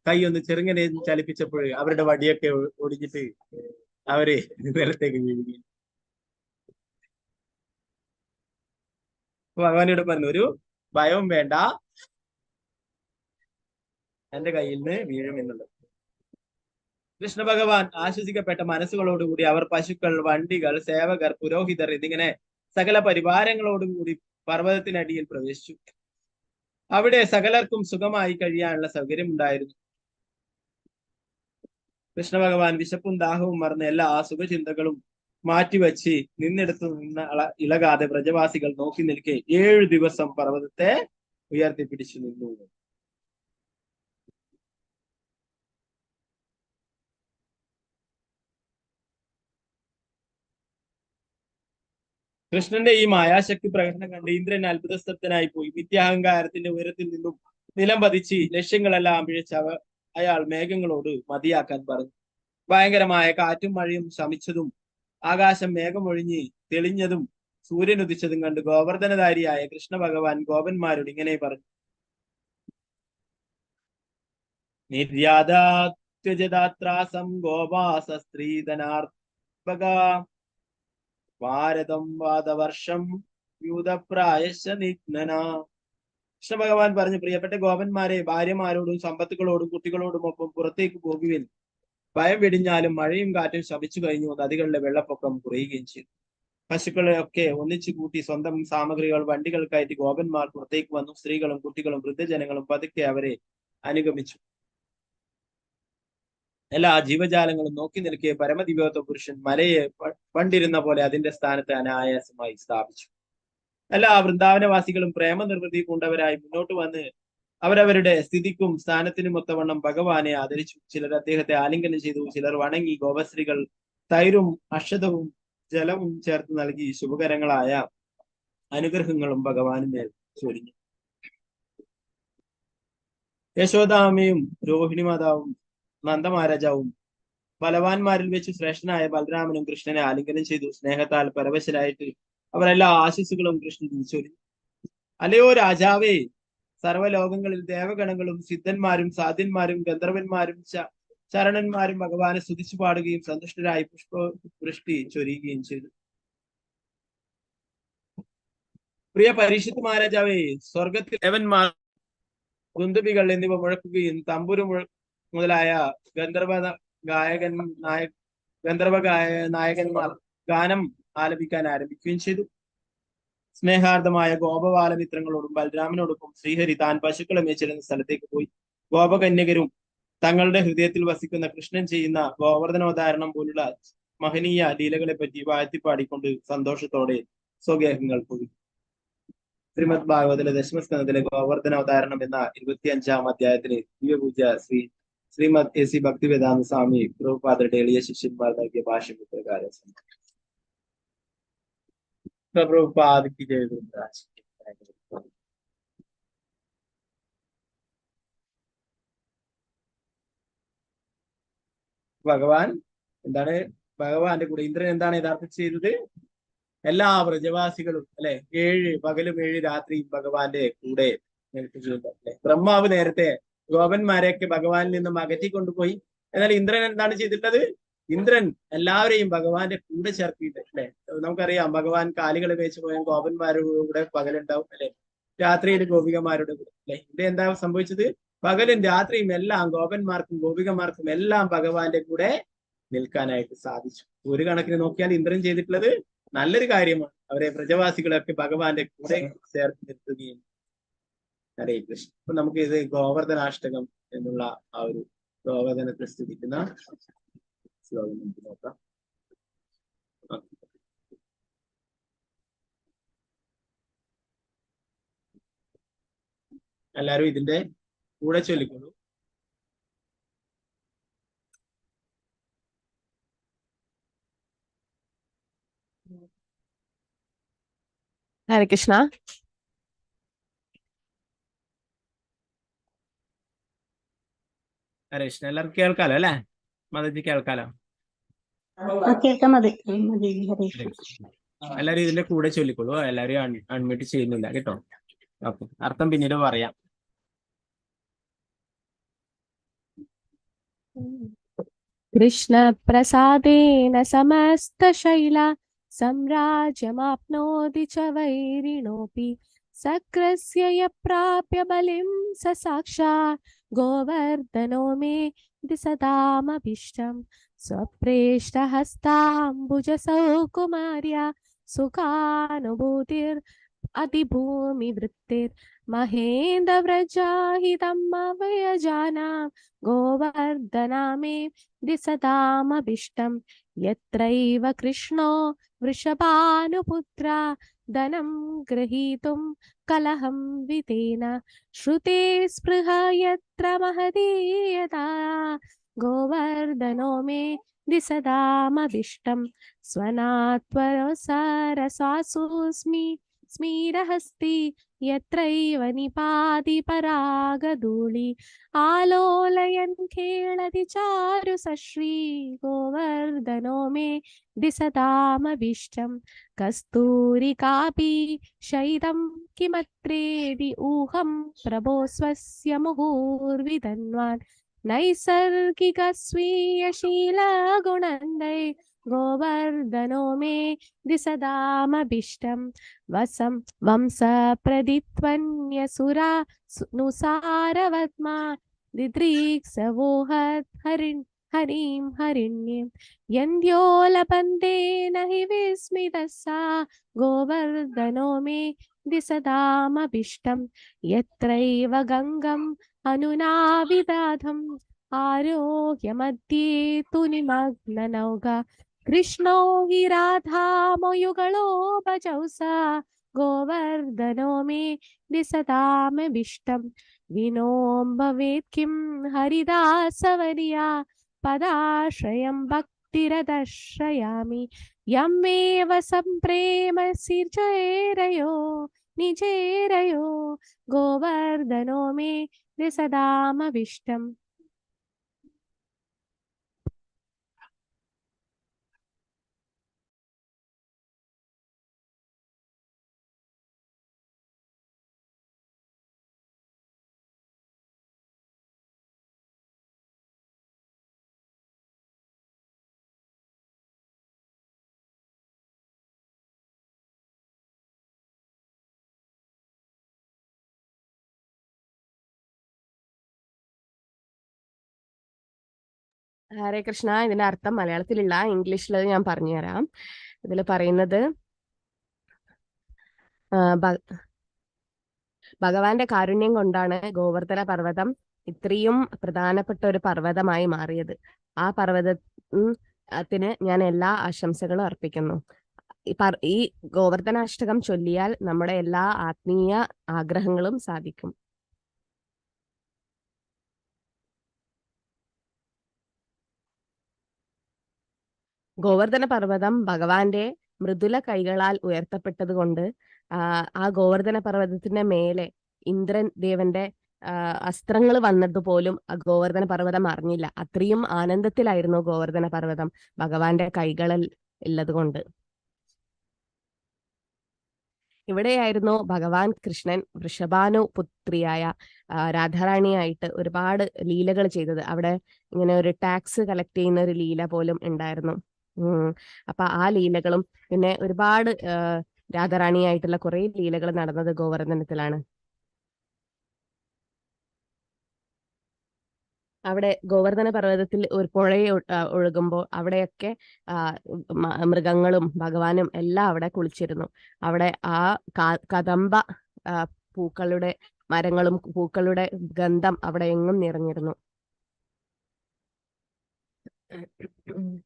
കൈ ഒന്ന് ചെറുങ്ങനെ ചലിപ്പിച്ചപ്പോൾ അവരുടെ വടിയൊക്കെ ഒടിഞ്ഞിട്ട് അവര് നിലത്തേക്ക് വീഴുകയും. ഭഗവാനോട് പറഞ്ഞു, ഒരു ഭയവും വേണ്ട, എന്റെ കയ്യിൽ നിന്ന് വീഴും എന്നുള്ളത്. കൃഷ്ണ ഭഗവാൻ ആശ്വസിക്കപ്പെട്ട മനസ്സുകളോടുകൂടി അവർ പശുക്കൾ, വണ്ടികൾ, സേവകർ, പുരോഹിതർ എന്നിങ്ങനെ സകല പരിവാരങ്ങളോടും കൂടി പർവ്വതത്തിനടിയിൽ പ്രവേശിച്ചു. അവിടെ സകലർക്കും സുഖമായി കഴിയാനുള്ള സൗകര്യം ഉണ്ടായിരുന്നു. കൃഷ്ണ ഭഗവാൻ വിശപ്പും ദാഹവും മറന്ന് എല്ലാ സുഖചിന്തകളും മാറ്റിവെച്ച് നിന്നെടുത്ത് നിന്ന് ഇളകാതെ വ്രജവാസികൾ നോക്കി നിൽക്കെ 7 ദിവസം പർവ്വതത്തെ ഉയർത്തിപ്പിടിച്ചു നിന്നു. കൃഷ്ണന്റെ ഈ മായാശക്തി പ്രകടനം കണ്ട് ഇന്ദ്രൻ അത്ഭുതസ്ഥനായി പോയി. നിത്യാഹങ്കാരത്തിന്റെ ഉയരത്തിൽ നിന്നും നിലം പതിച്ച് ലക്ഷ്യങ്ങളെല്ലാം പിഴച്ച് അയാൾ മേഘങ്ങളോട് മതിയാക്കാൻ പറഞ്ഞു. ഭയങ്കരമായ കാറ്റും മഴയും ശമിച്ചതും ആകാശം മേഘമൊഴിഞ്ഞ് തെളിഞ്ഞതും സൂര്യൻ ഉദിച്ചതും കണ്ട് ഗോവർദ്ധനധാരിയായ കൃഷ്ണ ഭഗവാൻ ഗോപന്മാരോട് ഇങ്ങനെ പറഞ്ഞു, നിർയാതാത്വജദാത്രാസം ഗോപാസ സ്ത്രീധനാർഭക ഭാരതം വാദവർഷം യൂതപ്രായശ നിഘ്നന. കൃഷ്ണ ഭഗവാൻ പറഞ്ഞു, പ്രിയപ്പെട്ട ഗോപന്മാരെ, ഭാര്യമാരോടും സമ്പത്തുകളോടും കുട്ടികളോടും ഒപ്പം പുറത്തേക്ക് പോകുവിൻ. ഭയം വെടിഞ്ഞാലും മഴയും കാറ്റും ശമിച്ചു കഴിഞ്ഞു. നദികളിലെ വെള്ളപ്പൊക്കം കുറയുകയും ചെയ്തു. പശുക്കളെ ഒക്കെ ഒന്നിച്ചു കൂട്ടി സ്വന്തം സാമഗ്രികൾ വണ്ടികൾ കയറ്റി ഗോപന്മാർ പുറത്തേക്ക് വന്നു. സ്ത്രീകളും കുട്ടികളും വൃദ്ധജനങ്ങളും പതുക്കെ അവരെ അനുഗമിച്ചു. എല്ലാ ജീവജാലങ്ങളും നോക്കി നിൽക്കെ പരമദിവ്യോത്ത പുരുഷൻ മലയെ പണ്ടിരുന്ന പോലെ അതിന്റെ സ്ഥാനത്ത് അനായാസമായി സ്ഥാപിച്ചു. എല്ലാ വൃന്ദാവനവാസികളും പ്രേമനിർവൃതി കൊണ്ടവരായി മുന്നോട്ട് വന്ന് അവരവരുടെ സ്ഥിതിക്കും സ്ഥാനത്തിനും ഒത്തവണ്ണം ഭഗവാനെ ആദരിച്ചു. ചിലർ അദ്ദേഹത്തെ ആലിംഗനം ചെയ്തു, ചിലർ വണങ്ങി. ഗോപശ്രീകൾ തൈരും അക്ഷതവും ജലവും ചേർത്ത് നൽകി ശുഭകരങ്ങളായ അനുഗ്രഹങ്ങളും ഭഗവാന് മേൽ ചൊരിഞ്ഞു. യശോദാമ്മയും രോഹിണി മാതാവും നന്ദമഹാരാജാവും ബലവാന്മാരിൽ വെച്ച് ശ്രേഷ്ഠനായ ബലരാമനും കൃഷ്ണനെ ആലിംഗനം ചെയ്തു. സ്നേഹത്താൽ പരവശരായിട്ട് അവരെല്ലാ ആശിസ്സുകളും കൃഷ്ണൻ ചൊരിഞ്ഞു. അല്ലയോ രാജാവേ, സർവ്വലോകങ്ങളിൽ ദേവഗണങ്ങളും സിദ്ധന്മാരും സാധ്യന്മാരും ഗന്ധർവന്മാരും ചരണന്മാരും ഭഗവാനെ സ്തുതിച്ചു പാടുകയും സന്തുഷ്ടരായി പുഷ്പവൃഷ്ടി ചൊരിയുകയും ചെയ്തു. പ്രിയ പരീക്ഷിത് മഹാരാജാവേ, സ്വർഗത്തിൽ ദേവന്മാർ ഗുന്തുബികൾ എന്നിവ മുഴക്കുകയും തമ്പുരു മുതലായ ഗന്ധർവ നായകന്മാർ ഗാനം ആലപിക്കാൻ ആരംഭിക്കുകയും ചെയ്തു. സ്നേഹാർദ്ദമായ ഗോപബാലമിത്രങ്ങളോടും ബലരാമനോടൊപ്പം ശ്രീഹരി താൻ പശുക്കളെ മേച്ചിരുന്ന സ്ഥലത്തേക്ക് പോയി. ഗോപകന്യകരും തങ്ങളുടെ ഹൃദയത്തിൽ വസിക്കുന്ന കൃഷ്ണൻ ചെയ്യുന്ന ഗോവർദ്ധനോദാഹരണം പോലുള്ള മഹനീയ ലീലകളെ പറ്റി വാഴ്ത്തിപ്പാടിക്കൊണ്ട് സന്തോഷത്തോടെ സ്വഗേഹങ്ങൾ പോയി. ശ്രീമദ് ഭാഗവതിലെ ദശമസ്കന്ധത്തിലെ ഗോവർദ്ധനോദാഹരണം എന്ന 25-ാം അധ്യായത്തിലെ ദിവ്യപൂജ ശ്രീമദ് എ സി ഭക്തിവേദാന്ത സ്വാമി പ്രഭുപാദരുടെ എളിയ ശിഷ്യന്മാർ നൽകിയ ഭാഷ്യം ഇപ്രകാരം. പ്രഭുപാദ് की जय गुरुराज। ഭഗവാൻ എന്താണ്? ഭഗവാന്റെ കൂടെ ഇന്ദ്രൻ എന്താണ് യഥാർത്ഥത്തിൽ ചെയ്തത്? എല്ലാ വ്രജവാസികളും അല്ലെ 7 പകലും 7 രാത്രിയും ഭഗവാന്റെ കൂടെ നിൽക്കുന്നുണ്ട്. അല്ലെ, ബ്രഹ്മാവ് നേരത്തെ ഗോപന്മാരെയൊക്കെ ഭഗവാനിൽ നിന്നും അകറ്റിക്കൊണ്ടുപോയി. എന്നാൽ ഇന്ദ്രൻ എന്താണ് ചെയ്തിട്ടുള്ളത്? ഇന്ദ്രൻ എല്ലാവരെയും ഭഗവാന്റെ കൂടെ ചേർത്തിയിട്ട് അല്ലെ, നമുക്കറിയാം ഭഗവാൻ കാലികളെ വെച്ച് പോയ ഗോപന്മാരുടെ കൂടെ പകലുണ്ടാവും അല്ലെ, രാത്രിയിൽ ഗോപികമാരുടെ കൂടെ അല്ലെ. ഇവിടെ എന്താ സംഭവിച്ചത്? പകലും രാത്രിയും എല്ലാം ഗോപന്മാർക്കും ഗോപികമാർക്കും എല്ലാം ഭഗവാന്റെ കൂടെ നിൽക്കാനായിട്ട് സാധിച്ചു. ഒരു കണക്കിന് നോക്കിയാൽ ഇന്ദ്രൻ ചെയ്തിട്ടുള്ളത് നല്ലൊരു കാര്യമാണ്. അവരെ പ്രജവാസികളൊക്കെ ഭഗവാന്റെ കൂടെ ചേർത്ത് നിർത്തുകയും. ഹരേ കൃഷ്ണ. അപ്പൊ നമുക്ക് ഇത് ഗോവർദ്ധനാഷ്ടകം എന്നുള്ള ആ ഒരു ഗോവർദ്ധനത്തെ സ്തുതിക്കുന്ന ശ്ലോകം നമുക്ക് നോക്കാം. എല്ലാരും ഇതിന്റെ കൂടെ ചൊല്ലിക്കൊള്ളൂ. ഹരേ കൃഷ്ണ. ഹരേ കൃഷ്ണ. എല്ലാവർക്കും കേൾക്കാലോ അല്ലെ? മതജി കേൾക്കാലോ? എല്ലാരും ഇതിന്റെ കൂടെ ചൊല്ലിക്കൊള്ളൂ. എല്ലാരും അൺമ്യൂട്ട് ചെയ്യുന്നില്ല കേട്ടോ. ഓക്കെ, അർത്ഥം പിന്നീട് പറയാം. കൃഷ്ണ പ്രസാദേന സമസ്തശൈലാ സാമ്രാജ്യമാപ്നോതി ച വൈരിണോപി സക്രസ്യ യപ്രാപ്യ ബലിം സ സാക്ഷാത് ഗോവർദ്ധനോ മേ ദിസതാമഭീഷ്ടം സ്വപ്രേഷ്ടഹസ്താംബുജസൗകുമാര്യ സുഖാനുഭൂതിർ അതിഭൂമിവൃത്തിർ മഹേന്ദ്രവ്രജാഹിതമവയജാനാം ഗോവർദ്ധനാമേ ദിസതാമഭീഷ്ടം യത്രൈവ കൃഷ്ണോ വൃഷഭാനുപുത്ര ധനം ഗൃഹീതും കലഹം വിതേന ശ്രുതേ സ്പൃഹ യത്ര മഹദീയതാ ഗോവർദ്ധനോ മേ ദിസതാമഭീഷ്ടം സ്വനാത്വരസാരസാസുസ്മി സ്മീരഹസ്തി യത്രൈവ നിപാതി പരാഗധൂളി ആലോലയൻ ഖേളതി ചാരു സശ്രീ ഗോവർദ്ധനോ മേ ദിസതാമഭീഷ്ടം കസ്തൂരികാപി ശൈതം കിമത്രേതി ഊഹം പ്രഭോ സ്വസ്യ മുഹുർവിധന്വാൻ നൈസർഗിക സ്വീയ ശീലഗുണന്ദൈ ഗോവർദ്ധനോ മേ ദിസതാമഭീഷ്ടം വംസ പ്രതിത്വന്യസുരാ നുസാരവത്മാ ദിദ്രീക്സവോഹത് हरिं हरिण्यं यन्द्योलपन्तेन हि विस्मितः सा गोवर्धनो मे दिसदामभिष्टं यत्रैव गङ्गम् अनुनाविदाधम् आरोह्य मध्ये तु निमग्ननौका कृष्णो हि राधामयुगलो भजौ सा गोवर्धनो मे दिसदामभिष्टं विनों भवेत् किं हरिदासवर्या पदाश्रयं भक्तिरदर्शयामि यं एव सम्प्रेम सिर्जयेरयो निजेरयो गोवर्धनो मे दिसदामभिष्टम्. ഹരേ കൃഷ്ണ. ഇതിന്റെ അർത്ഥം മലയാളത്തിലുള്ള ഇംഗ്ലീഷിൽ ഞാൻ പറഞ്ഞുതരാം. ഇതിൽ പറയുന്നത് ഭഗവാന്റെ കാരുണ്യം കൊണ്ടാണ് ഗോവർദ്ധന പർവ്വതം ഇത്രയും പ്രധാനപ്പെട്ട ഒരു പർവ്വതമായി മാറിയത്. ആ പർവ്വതത്തിന് ഞാൻ എല്ലാ ആശംസകളും അർപ്പിക്കുന്നു. ഈ ഗോവർദ്ധനാഷ്ടകം ചൊല്ലിയാൽ നമ്മുടെ എല്ലാ ആത്മീയ ആഗ്രഹങ്ങളും സാധിക്കും. ഗോവർദ്ധന പർവ്വതം ഭഗവാന്റെ മൃദുല കൈകളാൽ ഉയർത്തപ്പെട്ടത് കൊണ്ട് ആ ഗോവർദ്ധന പർവ്വതത്തിന്റെ മേലെ ഇന്ദ്രൻ ദേവന്റെ അസ്ത്രങ്ങൾ വന്നതുപോലും ഗോവർദ്ധന പർവ്വതം അറിഞ്ഞില്ല. അത്രയും ആനന്ദത്തിലായിരുന്നു ഗോവർദ്ധന പർവ്വതം ഭഗവാന്റെ കൈകളിൽ ഉള്ളത് കൊണ്ട്. ഇവിടെയായിരുന്നു ഭഗവാൻ കൃഷ്ണൻ വൃഷഭാനു പുത്രിയായ രാധാറാണിയായിട്ട് ഒരുപാട് ലീലകൾ ചെയ്തത്. അവിടെ ഇങ്ങനെ ഒരു ടാക്സ് കളക്ട് ചെയ്യുന്ന ഒരു ലീല പോലും ഉണ്ടായിരുന്നു. അപ്പൊ ആ ലീലകളും പിന്നെ ഒരുപാട് രാധാറാണിയായിട്ടുള്ള കുറെ ലീലകൾ നടന്നത് ഗോവർദ്ധനത്തിലാണ്. അവിടെ ഗോവർദ്ധന പർവ്വതത്തിൽ ഒരു പുഴയെ ഒഴുകുമ്പോൾ അവിടെയൊക്കെ മൃഗങ്ങളും ഭഗവാനും എല്ലാം അവിടെ കുളിച്ചിരുന്നു. അവിടെ ആ കദംബ പൂക്കളുടെ മരങ്ങളും പൂക്കളുടെ ഗന്ധം അവിടെ എങ്ങും നിറഞ്ഞിരുന്നു.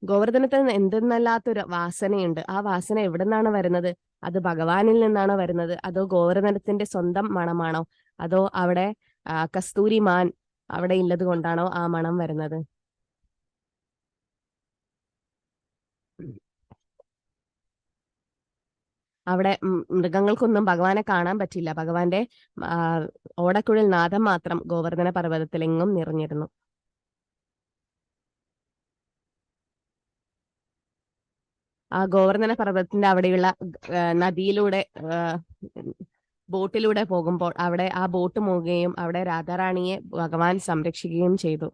ഗോവർദ്ധനത്തിന് എന്തെന്നല്ലാത്തൊരു വാസനയുണ്ട്. ആ വാസന എവിടെ നിന്നാണ് വരുന്നത്? അത് ഭഗവാനിൽ നിന്നാണോ വരുന്നത്? അതോ ഗോവർദ്ധനത്തിന്റെ സ്വന്തം മണമാണോ? അതോ അവിടെ കസ്തൂരി മാൻ അവിടെ ഉള്ളത് കൊണ്ടാണോ ആ മണം വരുന്നത്? അവിടെ മൃഗങ്ങൾക്കൊന്നും ഭഗവാനെ കാണാൻ പറ്റില്ല. ഭഗവാന്റെ ഓടക്കുഴൽ നാദം മാത്രം ഗോവർദ്ധന പർവ്വതത്തിലെങ്ങും നിറഞ്ഞിരുന്നു. ആ ഗോവർദ്ധന പർവ്വതത്തിന്റെ അവിടെയുള്ള നദിയിലൂടെ ബോട്ടിലൂടെ പോകുമ്പോൾ അവിടെ ആ ബോട്ട് മുങ്ങുകയും അവിടെ രാധാറാണിയെ ഭഗവാൻ സംരക്ഷിക്കുകയും ചെയ്തു.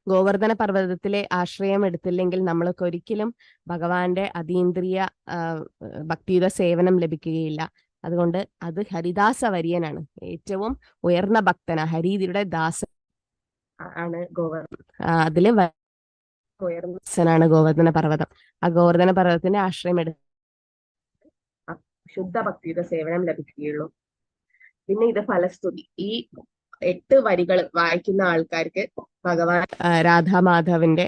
ഗോവർദ്ധന പർവ്വതത്തിലെ ആശ്രയം എടുത്തില്ലെങ്കിൽ നമ്മൾക്ക് ഒരിക്കലും ഭഗവാന്റെ അതീന്ദ്രിയ ഭക്തിയുത സേവനം ലഭിക്കുകയില്ല. അതുകൊണ്ട് അത് ഹരിദാസ വര്യനാണ്, ഏറ്റവും ഉയർന്ന ഭക്തന, ഹരിയുടെ ദാസ ആണ് അതില് ഉയർന്ന ഗോവർദ്ധന പർവ്വതം. ആ ഗോവർദ്ധന പർവ്വതത്തിന്റെ ആശ്രയം എടുത്ത് ശുദ്ധ ഭക്തിയുടെ സേവനം ലഭിക്കുകയുള്ളൂ. പിന്നെ ഇത് ഫലസ്തുതി. ഈ 8 വരികൾ വായിക്കുന്ന ആൾക്കാർക്ക് ഭഗവാൻ രാധാമാധവന്റെ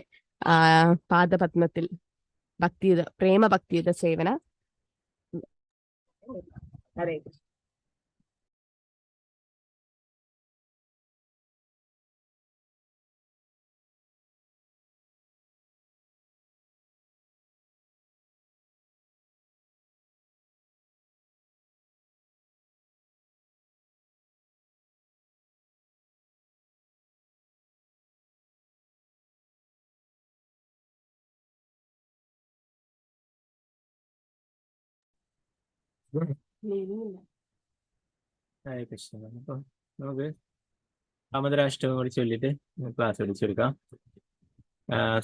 പാദപത്മത്തിൽ ഭക്തിയുത പ്രേമഭക്തിയുത സേവന. ഹരേ കൃഷ്ണ. ഹരേ കൃഷ്ണ. അപ്പൊ നമുക്ക് അമൃതാഷ്ടകം കൂടി ചൊല്ലിട്ട് ക്ലാസ് അടിച്ചെടുക്കാം.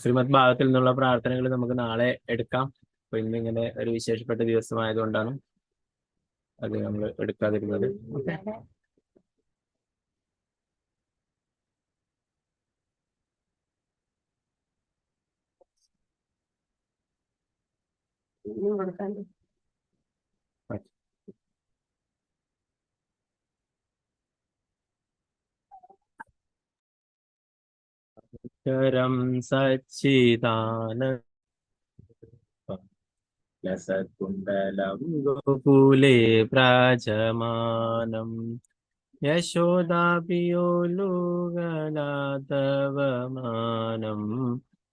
ശ്രീമദ് ഭാഗത്തിൽ നിന്നുള്ള പ്രാർത്ഥനകൾ നമുക്ക് നാളെ എടുക്കാം. അപ്പൊ ഇന്നിങ്ങനെ ഒരു വിശേഷപ്പെട്ട ദിവസമായതുകൊണ്ടാണ് അത് നമ്മൾ എടുക്കാതിരുന്നത്. അക്ഷരം സച്ചിദാനന്ദം ലസത്കുണ്ടലം ഗോകുലേ പ്രാജമാനം യശോദാപിയോലുഗലാതവമാനം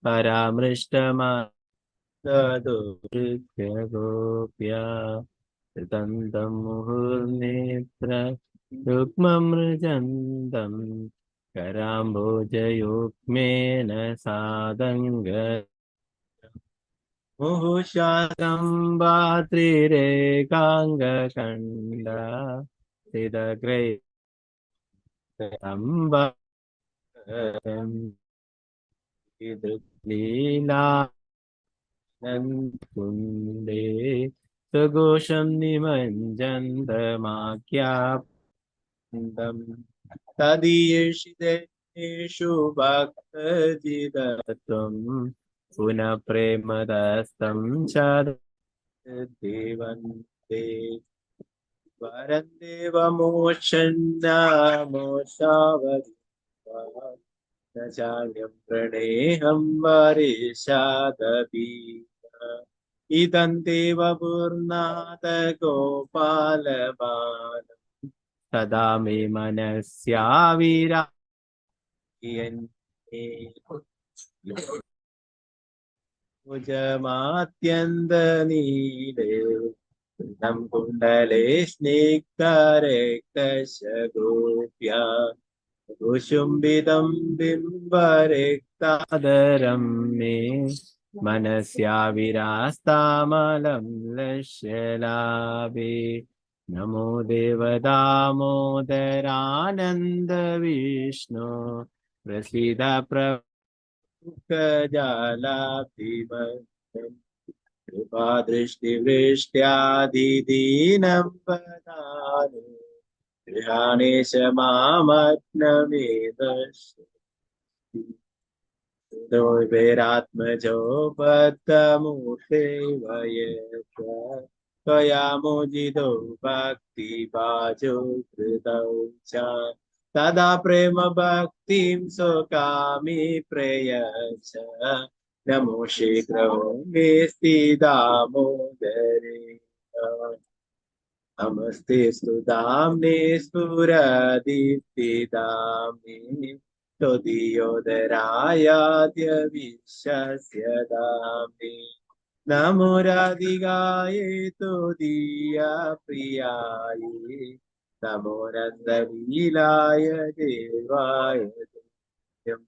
പരാമൃഷ്ടമാദുർഗോപ്യ തന്തം മുഹുർനേത്ര രുക്മമൃജന്തം കരാംബോജയുഗ്മേന സാദംഗ മുഹുശാകം ഭാത്രിരേകാംഗകണ്ഡ സിതഗ്രൈ ലീലാനന്ദേ സുഘോഷം നിമഞ്ജന്തമാഖ്യാന്തം തദീയേഷു ഭക്തജിതത്വം പുനഃ പ്രേമദസ്തം ചാദേവന്തേ വരന്ദേവമോക്ഷന്യമോക്ഷാവതി ചാര്യം പ്രണേഹം വരിഷാദപി ഇതം ദേവ പൂർണ്ണാത ഗോപാലബാലം സദാ മേ മനസ്യാവിരാ ഭുജമാത്യന്തനീലേ കുണ്ടലേ സ്നിഗ്ധരക്തശഗോപ്യ കുശുംബിതം ബിംബരക്താദരം മേ മനസ്യാവിരാസ്താമലം ലക്ഷ്യലാഭേ നമോ ദേവദാമോദരാനന്ദ വിഷ്ണു പ്രസീദ പ്രജാലാഭിമന്യം കൃപാദൃഷ്ടിവൃഷ്ട്യാദിദീനം പദാനി ഗൃഹാണേശ മാമജ്ഞമേതശ്ചേരാത്മജോ ബദ്ധമൂർത്തേ വയസ്യ त्वया मोदितो भक्तिभाजो कृतौ च तदा प्रेम भक्तिं स्वकामी प्रयच्छ नमो शीघ्रो मेस्ति दामोदरे नमस्ते स्तुदाम्ने स्फुरदीप्तिदाम्ने त्वदीयोदरायाद्य विश्वस्य दाम्ने नमो राधिकायै त्वदीया प्रियायै नमो नन्दलीलाय देवाय तुभ्यं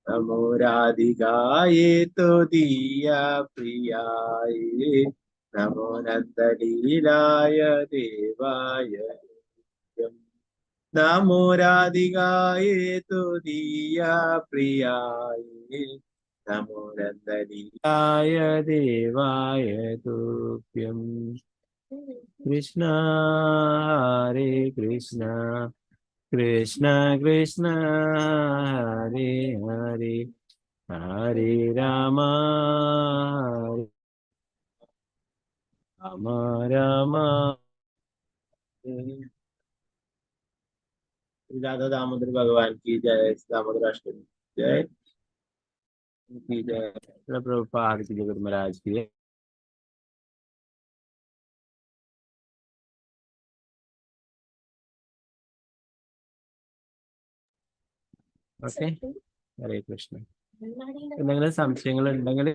नमो राधिकायै त्वदीया प्रियायै नमो नन्दलीलाय देवाय तुभ्यं नमो राधिकायै त्वदीया प्रियायै नमो नन्दलीलाय देवाय तुभ्यं कृष्ण हरे कृष्ण कृष्ण कृष्ण हरे हरे हरे राम राम राम राधा दामोदर भगवान की जय। दामोदर अष्टमी जय की जय। प्रभुपाद की जय। गुरु महाराज की जय। ഓക്കെ ഹരേ കൃഷ്ണ. എന്തെങ്കിലും സംശയങ്ങൾ ഉണ്ടെങ്കിൽ